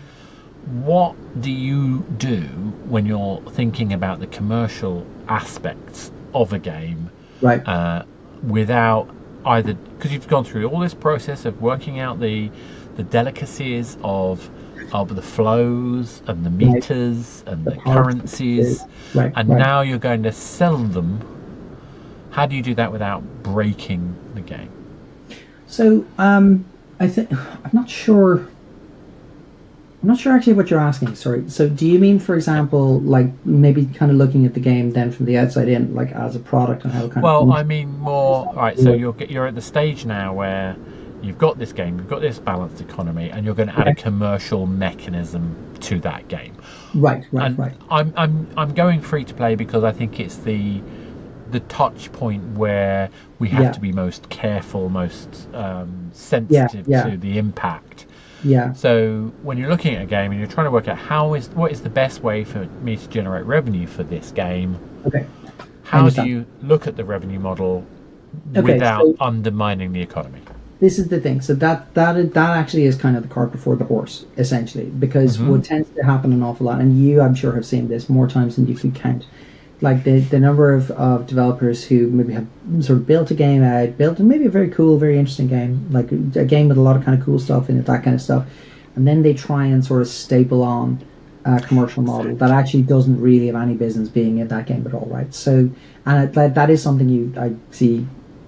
What do you do when you're thinking about the commercial aspects of a game, without either, because you've gone through all this process of working out the delicacies of the flows and the meters and the currencies, and now you're going to sell them. How do you do that without breaking the game? So I think I'm not sure actually what you're asking. Sorry. So do you mean, for example, like maybe kind of looking at the game then from the outside in, like as a product and how it kind of... Well, I mean more, right, so you're at the stage now where you've got this game, you've got this balanced economy, and you're going to add a commercial mechanism to that game. Right. I'm going free to play because I think it's the touch point where we have to be most careful, most sensitive to the impact. Yeah. So when you're looking at a game and you're trying to work out what is the best way for me to generate revenue for this game, how do you look at the revenue model without undermining the economy? this is the thing. So that actually is kind of the cart before the horse, essentially, because what tends to happen an awful lot, and you, I'm sure, have seen this more times than you can count. Like the number of developers who maybe have sort of built a game out, built maybe a very cool, very interesting game, like a game with a lot of kind of cool stuff in it, that kind of stuff, and then they try and sort of staple on a commercial model that actually doesn't really have any business being in that game at all, right? So, and that is something I see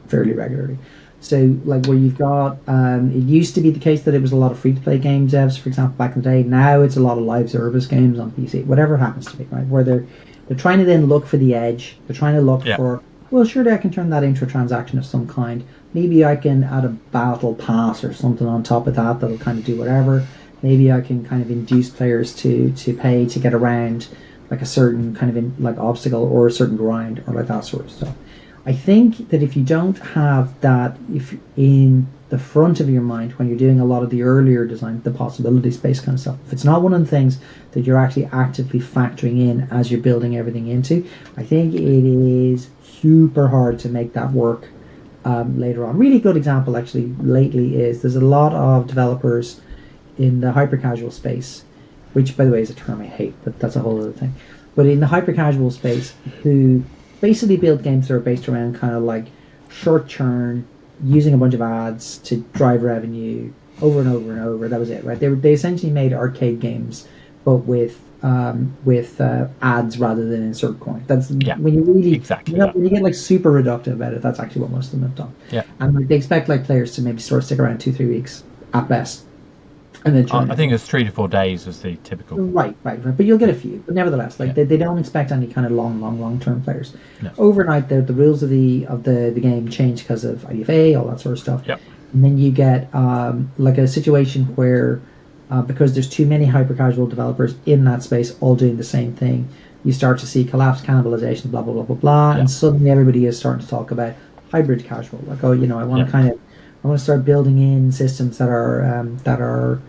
fairly regularly. So, like where you've got, it used to be the case that it was a lot of free-to-play games devs, for example, back in the day. Now it's a lot of live service games on PC, whatever happens to be, right? Where they're trying to then look for the edge. They're trying to look for, well, surely I can turn that into a transaction of some kind. Maybe I can add a battle pass or something on top of that that'll kind of do whatever. Maybe I can kind of induce players to pay to get around like a certain kind of like obstacle or a certain grind or like that sort of stuff. I think that if you don't have that, if in the front of your mind when you're doing a lot of the earlier design, the possibility space kind of stuff, if it's not one of the things that you're actually actively factoring in as you're building everything into, I think it is super hard to make that work later on. Really good example actually lately is there's a lot of developers in the hyper-casual space, which by the way is a term I hate, but that's a whole other thing. But in the hyper-casual space, who basically build games that are based around kind of like short churn, using a bunch of ads to drive revenue over and over and over. That was it, right? They essentially made arcade games, but with ads rather than insert coin. That's when you really exactly when you get like super reductive about it. That's actually what most of them have done. Yeah, and like they expect like players to maybe sort of stick around 2-3 weeks at best. And then I think it's 3 to 4 days was the typical. Right. But you'll get a few. But nevertheless, like they don't expect any kind of long term players. No. Overnight, the rules of the game change because of IDFA, all that sort of stuff. Yep. And then you get like a situation where because there's too many hyper casual developers in that space all doing the same thing, you start to see collapse, cannibalization, blah blah blah blah blah, and suddenly everybody is starting to talk about hybrid casual. Like, oh, I want to start building in systems that are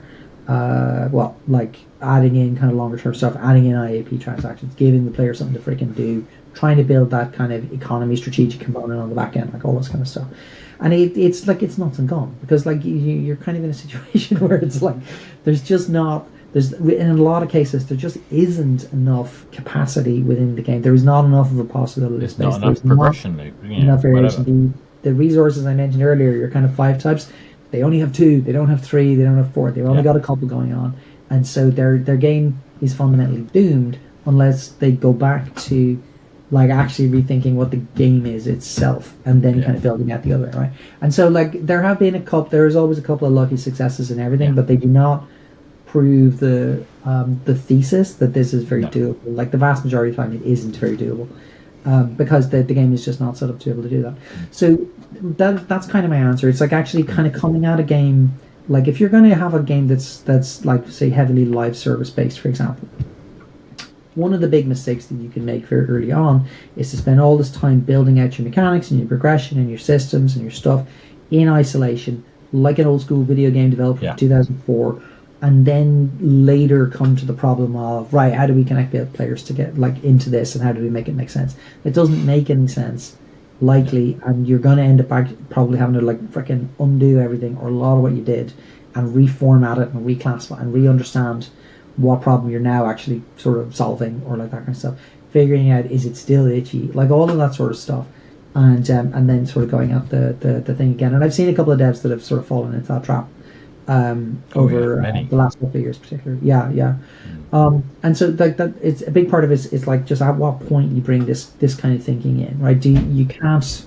like adding in kind of longer term stuff, adding in IAP transactions, giving the player something to freaking do, trying to build that kind of economy strategic component on the back end, like all this kind of stuff. And it's like it's nuts and gone because like you're kind of in a situation where it's like in a lot of cases there just isn't enough capacity within the game. There is not enough of a possibility. There's not enough progression loop. Enough variation. The resources I mentioned earlier, your kind of 5 types. They only have 2. They don't have 3. They don't have 4. They've only got a couple going on, and so their game is fundamentally doomed unless they go back to like actually rethinking what the game is itself, and then kind of building out the other way, right? And so like there have been there's always a couple of lucky successes and everything, but they do not prove the thesis that this is very doable. Like the vast majority of the time, it isn't very doable. Because the game is just not set up to be able to do that. So that's kind of my answer. It's like actually kind of coming at a game, like if you're going to have a game that's like say heavily live service based, for example, one of the big mistakes that you can make very early on is to spend all this time building out your mechanics and your progression and your systems and your stuff in isolation, like an old school video game developer in 2004. And then later come to the problem of, right, how do we connect players to get like into this, and how do we make it make sense? It doesn't make any sense, likely, and you're going to end up probably having to like freaking undo everything or a lot of what you did and reformat it and reclassify and re-understand what problem you're now actually sort of solving or like that kind of stuff. Figuring out, is it still itchy? Like all of that sort of stuff. And then sort of going at the thing again. And I've seen a couple of devs that have sort of fallen into that trap. Over the last couple of years, particularly, and so like that, it's a big part of it is like just at what point you bring this kind of thinking in, right? You can't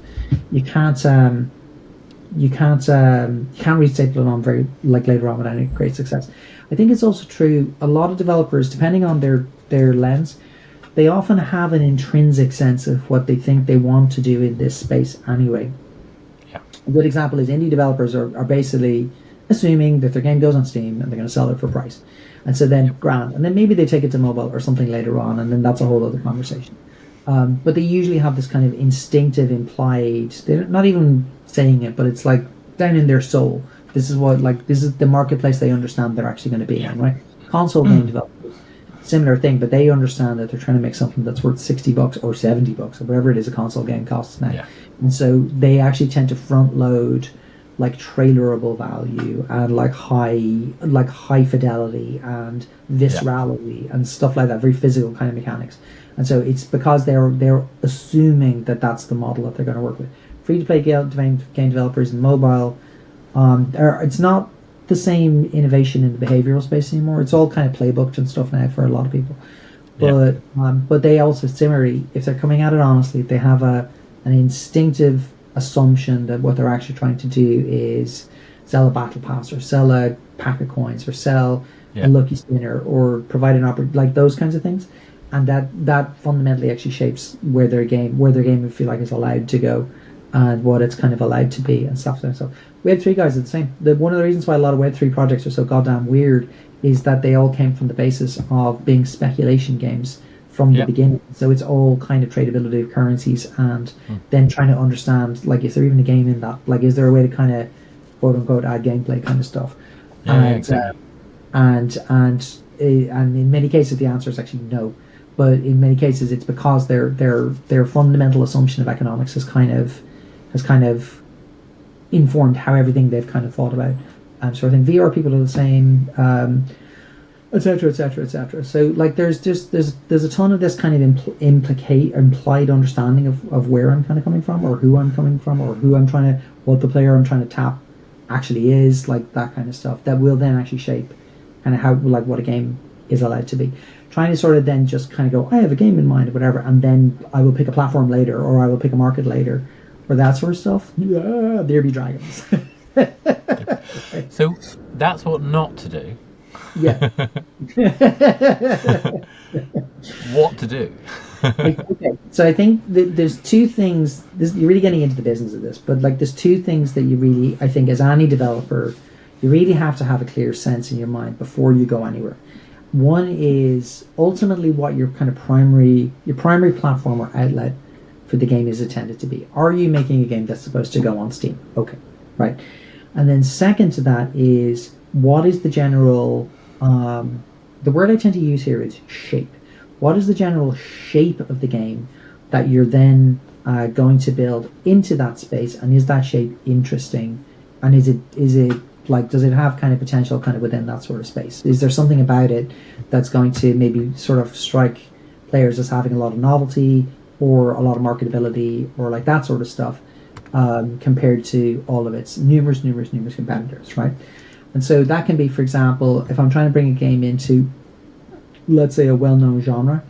restaple it on very like later on with any great success. I think it's also true. A lot of developers, depending on their lens, they often have an intrinsic sense of what they think they want to do in this space anyway. Yeah. A good example is indie developers are basically assuming that their game goes on Steam and they're going to sell it for a price. And so then grand. And then maybe they take it to mobile or something later on, and then that's a whole other conversation. But they usually have this kind of instinctive implied, they're not even saying it, but it's like down in their soul. This is the marketplace they understand they're actually going to be in, right? Console game developers, similar thing, but they understand that they're trying to make something that's worth $60 or $70 or whatever it is a console game costs now. Yeah. And so they actually tend to front load like trailerable value and like high fidelity and viscerality and stuff like that, very physical kind of mechanics. And so it's because they're assuming that that's the model that they're going to work with. Free to play game developers in mobile, it's not the same innovation in the behavioral space anymore. It's all kind of playbooked and stuff now for a lot of people. But they also similarly, if they're coming at it honestly, they have an instinctive assumption that what they're actually trying to do is sell a battle pass or sell a pack of coins or sell a lucky spinner or provide an like those kinds of things, and that fundamentally actually shapes where their game I feel like is allowed to go and what it's kind of allowed to be and stuff. So Web3 guys are the same. One of the reasons why a lot of Web3 projects are so goddamn weird is that they all came from the basis of being speculation games from the beginning. So it's all kind of tradability of currencies and then trying to understand, like, is there even a game in that? Like, is there a way to kind of quote unquote add gameplay kind of stuff? Exactly. And in many cases the answer is actually no. But in many cases it's because their fundamental assumption of economics has kind of informed how everything they've kind of thought about. So I think VR people are the same, etc., etc., etc. So like there's a ton of this kind of implied understanding of where I'm kind of coming from, or who I'm coming from, or what the player I'm trying to tap actually is, like that kind of stuff that will then actually shape kind of how, like, what a game is allowed to be. Trying to sort of then just kind of go, I have a game in mind or whatever, and then I will pick a platform later, or I will pick a market later, or that sort of stuff. Yeah, there be dragons. So that's what not to do. Yeah. What to do? Okay, so I think there's two things. You're really getting into the business of this, but like there's two things that you really, I think, as any developer, you really have to have a clear sense in your mind before you go anywhere. One is ultimately what your primary platform or outlet for the game is intended to be. Are you making a game that's supposed to go on Steam? Okay, right. And then second to that is, what is the general, the word I tend to use here is shape. What is the general shape of the game that you're then going to build into that space, and is that shape interesting? And is it like, does it have kind of potential kind of within that sort of space? Is there something about it that's going to maybe sort of strike players as having a lot of novelty or a lot of marketability or like that sort of stuff, compared to all of its numerous competitors, right? And so that can be, for example, if I'm trying to bring a game into, let's say, a well-known genre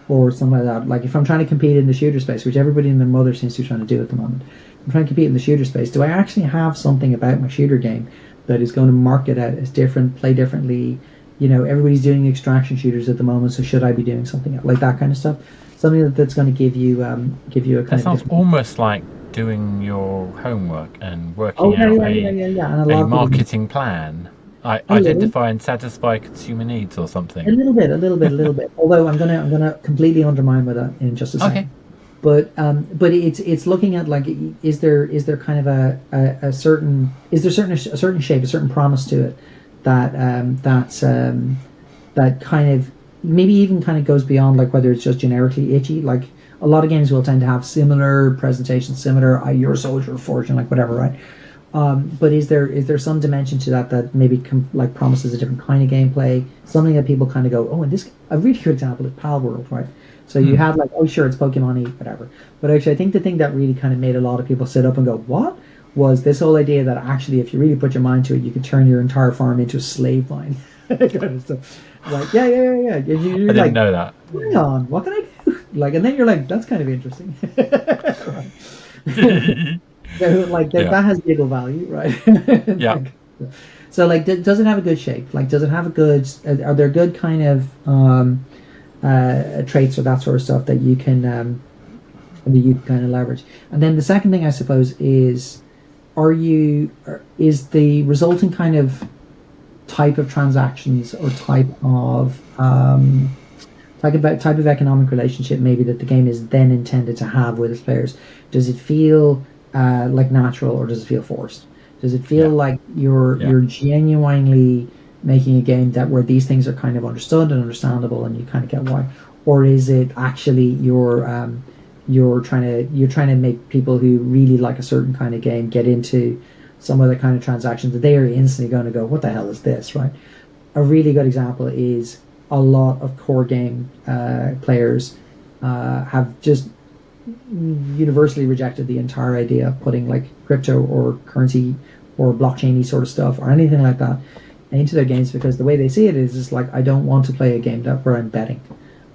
or something like that, like if I'm trying to compete in the shooter space, which everybody and their mother seems to be trying to do at the moment, I'm trying to compete in the shooter space, do I actually have something about my shooter game that is going to market out as different, play differently? You know, everybody's doing extraction shooters at the moment, so should I be doing something else? Like that kind of stuff? Something that's going to give you a kind of... That sounds almost like doing your homework and working out a marketing plan. Identify and satisfy consumer needs or something. A little bit. Although I'm gonna completely undermine with that in just a second. But it's looking at, like, is there kind of a certain shape, a certain promise to it that that kind of maybe even kind of goes beyond, like, whether it's just generically itchy. Like a lot of games will tend to have similar presentations, similar you're a soldier of fortune, like whatever, right? But is there some dimension to that maybe like promises a different kind of gameplay, something that people kind of go, oh, and this, a really good example is Pal World, right? So you had like, oh sure, it's Pokemon-y, whatever. But actually I think the thing that really kind of made a lot of people sit up and go, what? Was this whole idea that actually if you really put your mind to it, you could turn your entire farm into a slave line. Kind of stuff. Like, yeah. I didn't know that. Hang on, what can I do? Like, and then you're like, that's kind of interesting. So, like, that has legal value, right? Yeah. So, like, does it have a good shape? Like, does it have a good... Are there good kind of traits or that sort of stuff that you can kind of leverage? And then the second thing, I suppose, is is the resulting kind of type of transactions or type of economic relationship maybe that the game is then intended to have with its players, does it feel like natural, or does it feel forced? Does it feel like you're genuinely making a game that where these things are kind of understood and understandable and you kind of get why, or is it actually you're trying to make people who really like a certain kind of game get into some other kind of transactions, that they are instantly going to go, what the hell is this, right? A really good example is a lot of core game players have just universally rejected the entire idea of putting like crypto or currency or blockchainy sort of stuff or anything like that into their games, because the way they see it is just like, I don't want to play a game where I'm betting,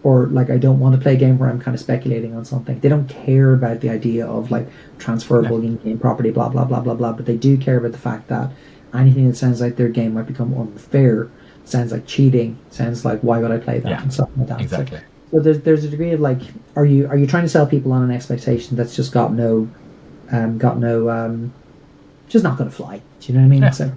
or like I don't want to play a game where I'm kind of speculating on something. They don't care about the idea of like transferable in-game property, blah blah blah blah blah, but they do care about the fact that anything that sounds like their game might become unfair, sounds like cheating, sounds like, why would I play that, and stuff like that. Exactly. So there's a degree of like, are you trying to sell people on an expectation that's just got no just not going to fly? Do you know what I mean? Yeah. So,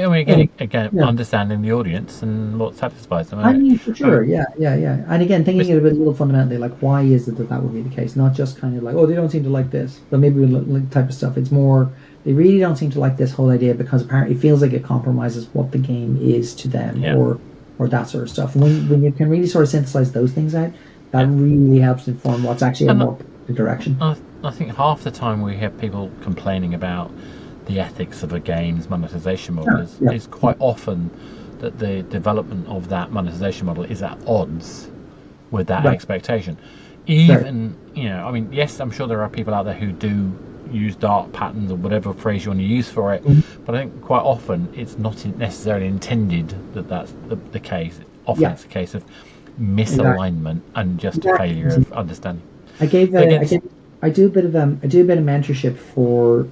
I mean, again, understanding the audience and what satisfies them. I mean, for sure, yeah. And again, thinking it a little fundamentally, like, why is it that would be the case? Not just kind of like, oh, they don't seem to like this, but maybe like type of stuff. It's more, they really don't seem to like this whole idea because apparently it feels like it compromises what the game is to them, or that sort of stuff. And when you can really sort of synthesize those things out, that really helps inform what's actually a more positive direction. I think half the time we have people complaining about the ethics of a game's monetization model is quite often that the development of that monetization model is at odds with that expectation. Even, I mean, yes, I'm sure there are people out there who do use dark patterns or whatever phrase you want to use for it, but I think quite often it's not necessarily intended that that's the case. Often it's a case of misalignment and just a failure of understanding. I do a bit of mentorship for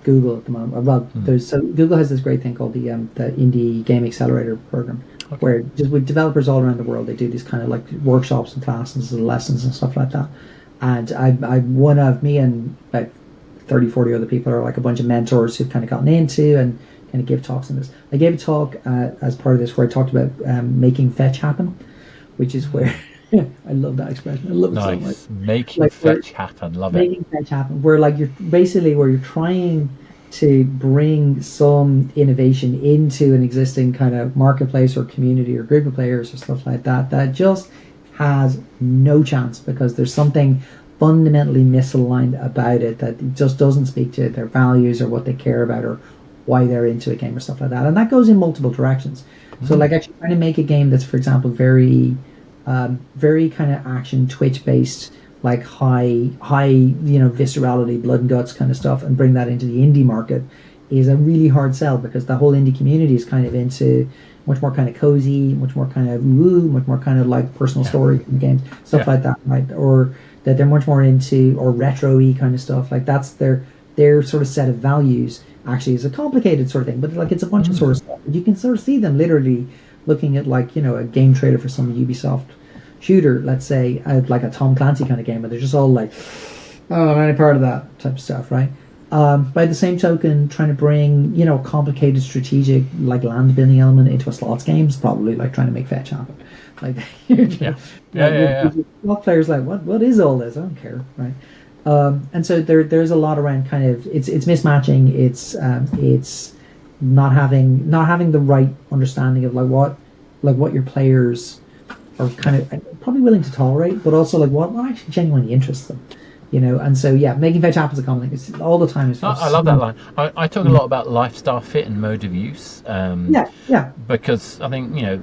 Google at the moment. Well, Google has this great thing called the Indie Game Accelerator program, where just with developers all around the world, they do these kind of like workshops and classes and lessons and stuff like that. And one of me and about 30, 40 other people are like a bunch of mentors who've kind of gotten into and kind of give talks on this. I gave a talk as part of this where I talked about making fetch happen, which is where I love that expression. I love it so much. Making fetch happen. Love it. Making fetch happen. Where like you're trying to bring some innovation into an existing kind of marketplace or community or group of players or stuff like that just has no chance because there's something fundamentally misaligned about it that just doesn't speak to their values or what they care about or why they're into a game or stuff like that. And that goes in multiple directions. So like actually trying to make a game that's, for example, very kind of action Twitch based, like high viscerality, blood and guts kind of stuff, and bring that into the indie market is a really hard sell because the whole indie community is kind of into much more kind of cozy, much more kind of much more kind of like personal story games, stuff like that, right? Or that they're much more into, or retro-y kind of stuff. Like that's their sort of set of values. Actually, is a complicated sort of thing, but like it's a bunch of sort of stuff. You can sort of see them literally looking at like a game trailer for some Ubisoft shooter, let's say, like a Tom Clancy kind of game, but they're just all like, oh, I'm any part of that type of stuff, right? By the same token, trying to bring complicated strategic like land building element into a slots game is probably like trying to make fetch happen. Like slot players like what is all this? I don't care, right? And so there's a lot around kind of it's mismatching, it's not having the right understanding of like what your players are kind of probably willing to tolerate, but also like what actually genuinely interests them, and so making fetch happen is a common thing. It's all the time. I love that line. I talk a lot about lifestyle fit and mode of use. Because I think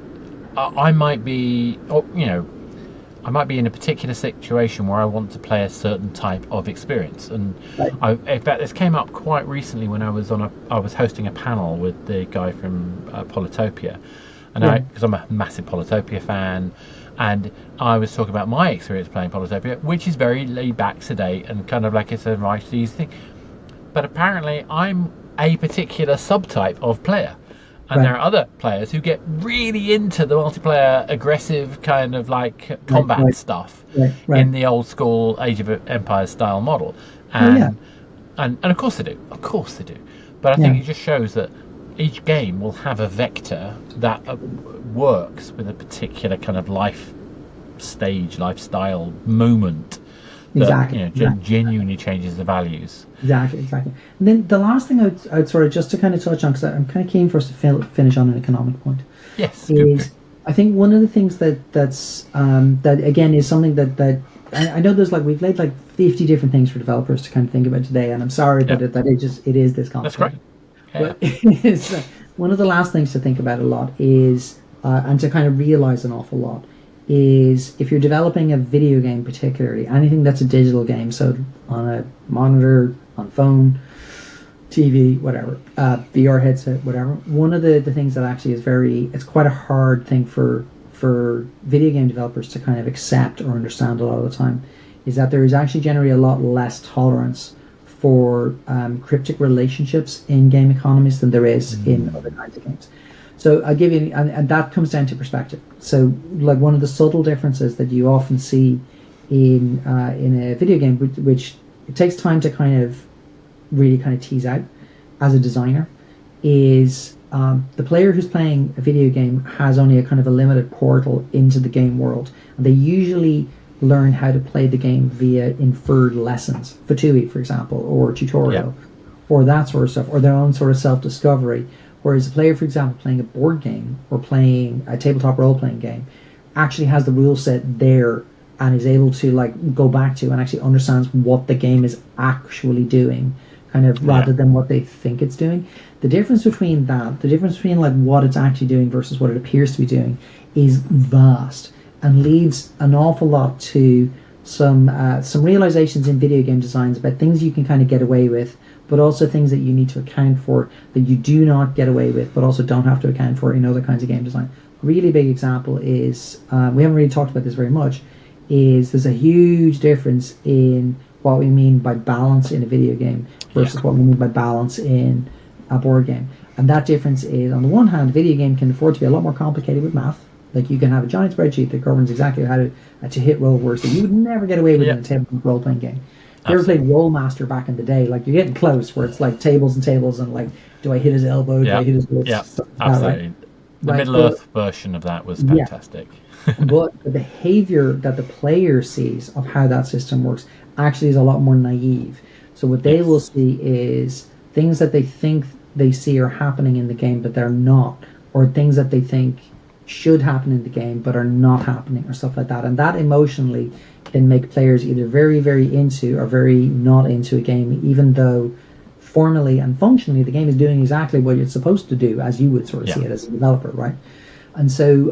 I might be in a particular situation where I want to play a certain type of experience, and in fact, this came up quite recently when I was hosting a panel with the guy from Polytopia, and because I'm a massive Polytopia fan, and I was talking about my experience playing Polytopia, which is very laid back, sedate, and kind of like it's a right easy thing. But apparently, I'm a particular subtype of player. And there are other players who get really into the multiplayer, aggressive kind of like combat stuff in the old school Age of Empires style model. And of course they do. But I think it just shows that each game will have a vector that works with a particular kind of life stage, lifestyle moment. That, genuinely changes the values. Exactly. And then the last thing I'd sort of just to kind of touch on, because I'm kind of keen for us to finish on an economic point. Yes. I think one of the things that again is something that I know there's like we've laid like 50 different things for developers to kind of think about today, and I'm sorry Yeah, that it is this that's great. complicated. Yeah, But it's, one of the last things to think about a lot is, and to kind of realize an awful lot, is if you're developing a video game, particularly anything that's a digital game, so on a monitor, on phone, TV, whatever, VR headset, whatever. One of the things that actually is it's quite a hard thing for video game developers to kind of accept or understand a lot of the time, is that there is actually generally a lot less tolerance for cryptic relationships in game economies than there is in other kinds of games. So I'll give you, and that comes down to perspective. So like one of the subtle differences that you often see in a video game, which it takes time to kind of really kind of tease out as a designer, is the player who's playing a video game has only a kind of a limited portal into the game world, and they usually learn how to play the game via inferred lessons, Fatui, for example, or tutorial, or that sort of stuff, or their own sort of self-discovery. Whereas a player, for example, playing a board game or playing a tabletop role-playing game, actually has the rule set there and is able to like go back to and actually understands what the game is actually doing, kind of rather than what they think it's doing. The difference between like what it's actually doing versus what it appears to be doing, is vast and leads an awful lot to some realizations in video game designs about things you can kind of get away with, but also things that you need to account for that you do not get away with, but also don't have to account for in other kinds of game design. Really big example is, we haven't really talked about this very much, is there's a huge difference in what we mean by balance in a video game versus what we mean by balance in a board game. And that difference is, on the one hand, a video game can afford to be a lot more complicated with math. Like you can have a giant spreadsheet that governs exactly how to hit roll words that you would never get away with in a tabletop role-playing game. If you ever played Rollmaster back in the day, like you're getting close, where it's like tables and tables and like, do I hit his elbow? Do I hit his wrist? Yeah, Stuff like absolutely. That, right? The Middle Earth version of that was fantastic. But the behavior that the player sees of how that system works actually is a lot more naive. So what they will see is things that they think they see are happening in the game, but they're not, or things that they think should happen in the game but are not happening, or stuff like that. And that emotionally can make players either very, very into or very not into a game, even though formally and functionally the game is doing exactly what it's supposed to do, as you would sort of see it as a developer, right? And so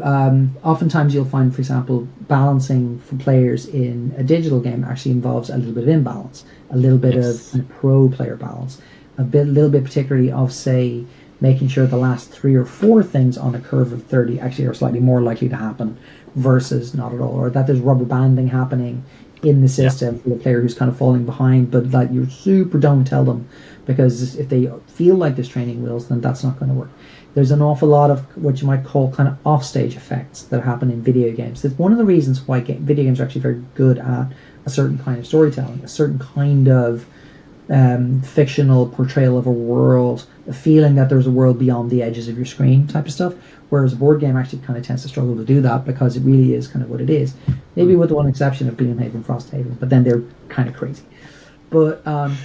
oftentimes you'll find, for example, balancing for players in a digital game actually involves a little bit of imbalance, a little bit of pro player balance, little bit particularly of, say, making sure the last 3 or 4 things on a curve of 30 actually are slightly more likely to happen versus not at all, or that there's rubber banding happening in the system for the player who's kind of falling behind, but that you super don't tell them, because if they feel like there's training wheels, then that's not going to work. There's an awful lot of what you might call kind of offstage effects that happen in video games. It's one of the reasons why video games are actually very good at a certain kind of storytelling, a certain kind of fictional portrayal of a world, a feeling that there's a world beyond the edges of your screen type of stuff, whereas a board game actually kind of tends to struggle to do that because it really is kind of what it is. Maybe with the one exception of Gloomhaven and Frosthaven, but then they're kind of crazy. But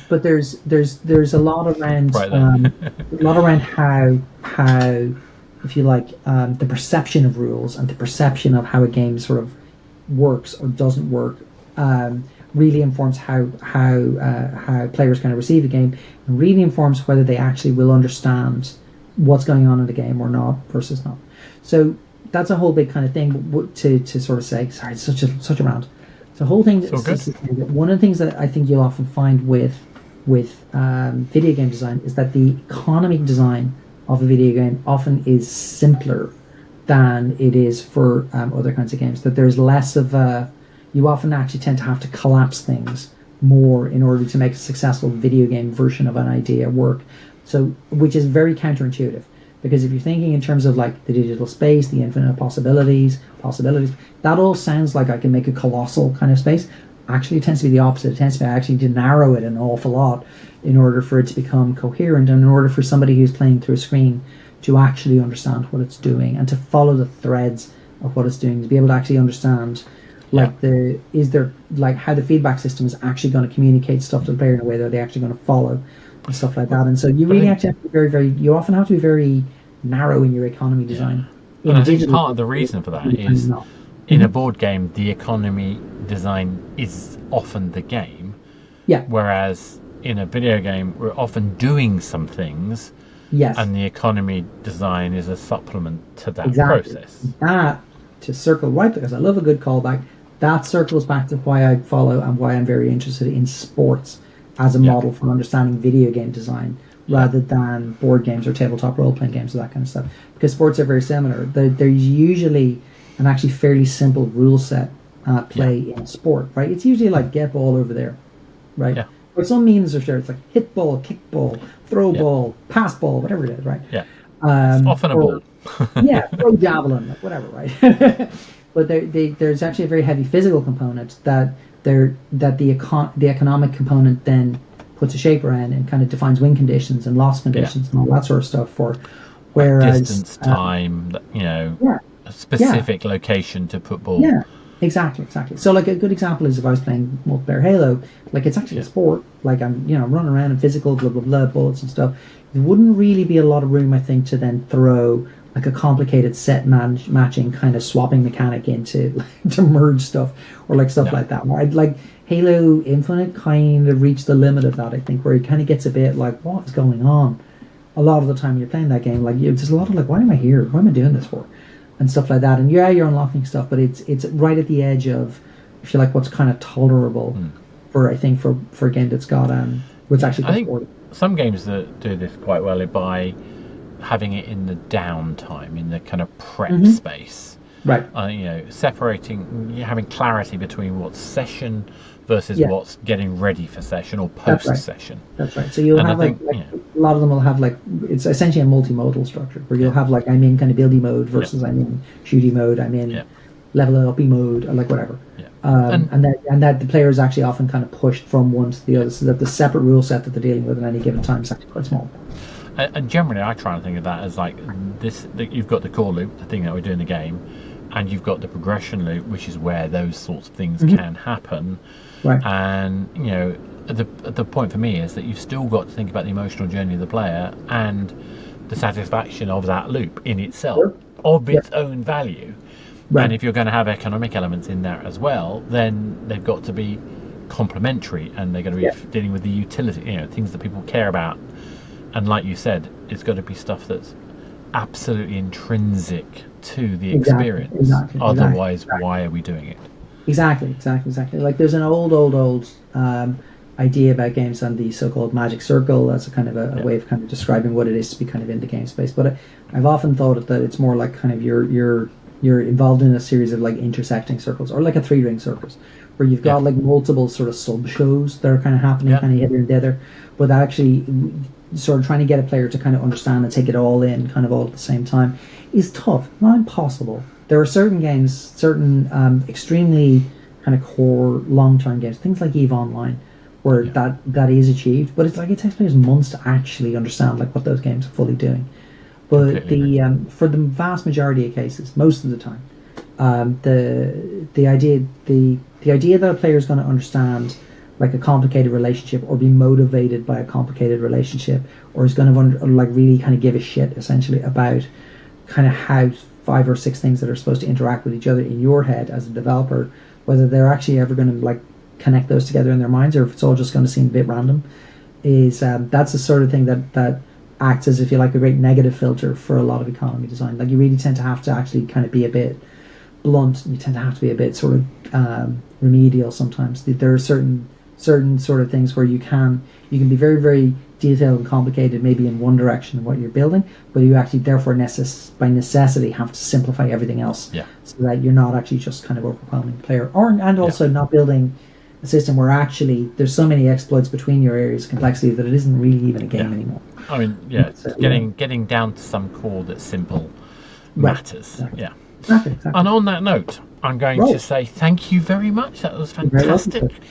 there's a lot around how if you like the perception of rules and the perception of how a game sort of works or doesn't work really informs how players kind of receive a game, and really informs whether they actually will understand what's going on in the game or not versus not. So that's a whole big kind of thing to sort of say. Sorry, it's such a rant. The whole thing. One of the things that I think you'll often find with video game design is that the economy design of a video game often is simpler than it is for other kinds of games. That there's less of a. You often actually tend to have to collapse things more in order to make a successful video game version of an idea work. So, which is very counterintuitive. Because if you're thinking in terms of like the digital space, the infinite possibilities, that all sounds like I can make a colossal kind of space. Actually, it tends to be the opposite. It tends to be actually to narrow it an awful lot in order for it to become coherent, and in order for somebody who's playing through a screen to actually understand what it's doing and to follow the threads of what it's doing, to be able to actually understand how the feedback system is actually going to communicate stuff to the player in a way that they're actually going to follow and stuff like that. And so you really have to be you often have to be very narrow in your economy design And In a I think digital part of the game, reason for that it's kind of is not. in a Mhm. board game, the economy design is often the game, Yeah. whereas in a video game, we're often doing some things, Yes. and the economy design is a supplement to that Exactly. process. That to circle right because I love a good callback. That circles back to why I follow and why I'm very interested in sports as a Yeah, model for understanding video game design yeah, rather than board games or tabletop role playing games or that kind of stuff. Because sports are very similar. There's usually an actually fairly simple rule set at yeah, play in a sport, right? It's usually like get ball over there, right? yeah, But some means are sure it's like hit ball, kick ball, throw yeah, ball, pass ball, whatever it is, right? yeah. It's often a Or ball. yeah, throw javelin, like whatever, right? But there's actually a very heavy physical component that the economic component then puts a shape around and kind of defines win conditions and loss Yeah, conditions and all that sort of stuff for. like Whereas, distance, time, yeah, a yeah, specific location to put ball. yeah, exactly, exactly. So like a good example is if I was playing multiplayer Halo, like it's actually a Yeah, sport. Like I'm running around in physical, blah blah blah, bullets and stuff. There wouldn't really be a lot of room, I think, to then throw like a complicated matching kind of swapping mechanic into to merge stuff or like stuff no, like that. Where I'd like Halo Infinite kind of reached the limit of that, I think, where it kind of gets a bit like, what is going on? A lot of the time when you're playing that game, like there's a lot of like, why am I here? What am I doing this for? And stuff like that. And yeah, you're unlocking stuff, but it's right at the edge of, if you like, what's kind of tolerable for I think for a game that's got what's yeah. actually I think cross-border. some games that do this quite well are by having it in the downtime, in the kind of prep Hmm. space. Right. Separating, having clarity between what's session versus Yeah, what's getting ready for session or that's post right. session. That's right. So you'll And I have think, like a lot of them will have like it's essentially a multimodal structure where you'll yeah, have like I'm in kind of buildy mode yeah, versus I'm in shooty mode, I'm yeah, in level uppy mode, or like whatever. yeah. And And that the player is actually often kind of pushed from one to the other, so that the separate rule set that they're dealing with at any given time is actually quite small. and generally, I try and think of that as like this: that you've got the core loop, the thing that we do in the game, and you've got the progression loop, which is where those sorts of things Hmm. can happen. Right. And the point for me is that you've still got to think about the emotional journey of the player and the satisfaction of that loop in itself, Sure. of Yep. its own value. And Right. if you're going to have economic elements in there as well, then they've got to be complementary, and they're going to be Yeah. dealing with the utility, things that people care about. And like you said, it's got to be stuff that's absolutely intrinsic to the Exactly. experience. Exactly. Exactly. Otherwise, why are we doing it? Exactly, exactly, exactly. Like there's an old idea about games on the so-called magic circle as a kind of a Yeah, way of kind of describing what it is to be kind of in the game space. But I've often thought that it's more like kind of you're involved in a series of like intersecting circles or like a three-ring circus where you've yeah, got like multiple sort of sub shows that are kind of happening yeah, kind of here and there, but actually sort of trying to get a player to kind of understand and take it all in kind of all at the same time is tough, not impossible. There are certain games, certain extremely kind of core long-term games, things like Eve Online, where yeah. that is achieved. But it's like it takes players months to actually understand like what those games are fully doing. But Completely agree. the for the vast majority of cases, most of the time, the idea that a player is going to understand like a complicated relationship or be motivated by a complicated relationship or is going to like really kind of give a shit essentially about kind of how 5 or 6 things that are supposed to interact with each other in your head as a developer, whether they're actually ever going to like connect those together in their minds or if it's all just going to seem a bit random, is that's the sort of thing that acts as if you like a great negative filter for a lot of economy design. Like you really tend to have to actually kind of be a bit blunt. You tend to have to be a bit sort of remedial sometimes. There are certain sort of things where you can be very very detailed and complicated maybe in one direction of what you're building, but you actually therefore by necessity have to simplify everything else Yeah, so that you're not actually just kind of overwhelming the player or and yeah. also not building a system where actually there's so many exploits between your areas of complexity that it isn't really even a game Yeah. anymore. I mean, yeah, So, yeah. getting down to some core that's simple Right. matters. Exactly. Yeah. Exactly. And Exactly. on that note, I'm going to Right. say thank you very much. That was You're very welcome, fantastic.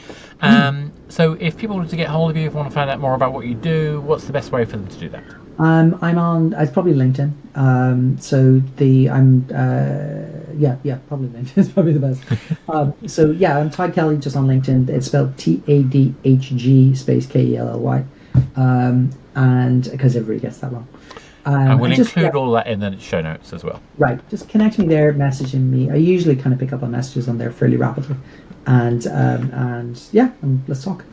sir. Mm. So, if people want to get hold of you, if want to find out more about what you do, what's the best way for them to do that? I'm on. It's probably LinkedIn. So the I'm. Yeah, probably LinkedIn is probably the best. So yeah, I'm Todd Kelly just on LinkedIn. It's spelled Tadhg space Kelly, and because everybody gets that wrong. And we'll And just include all that in the show notes as well. right, just connect me there, messaging me. I usually kind of pick up on messages on there fairly rapidly, and yeah, and let's talk.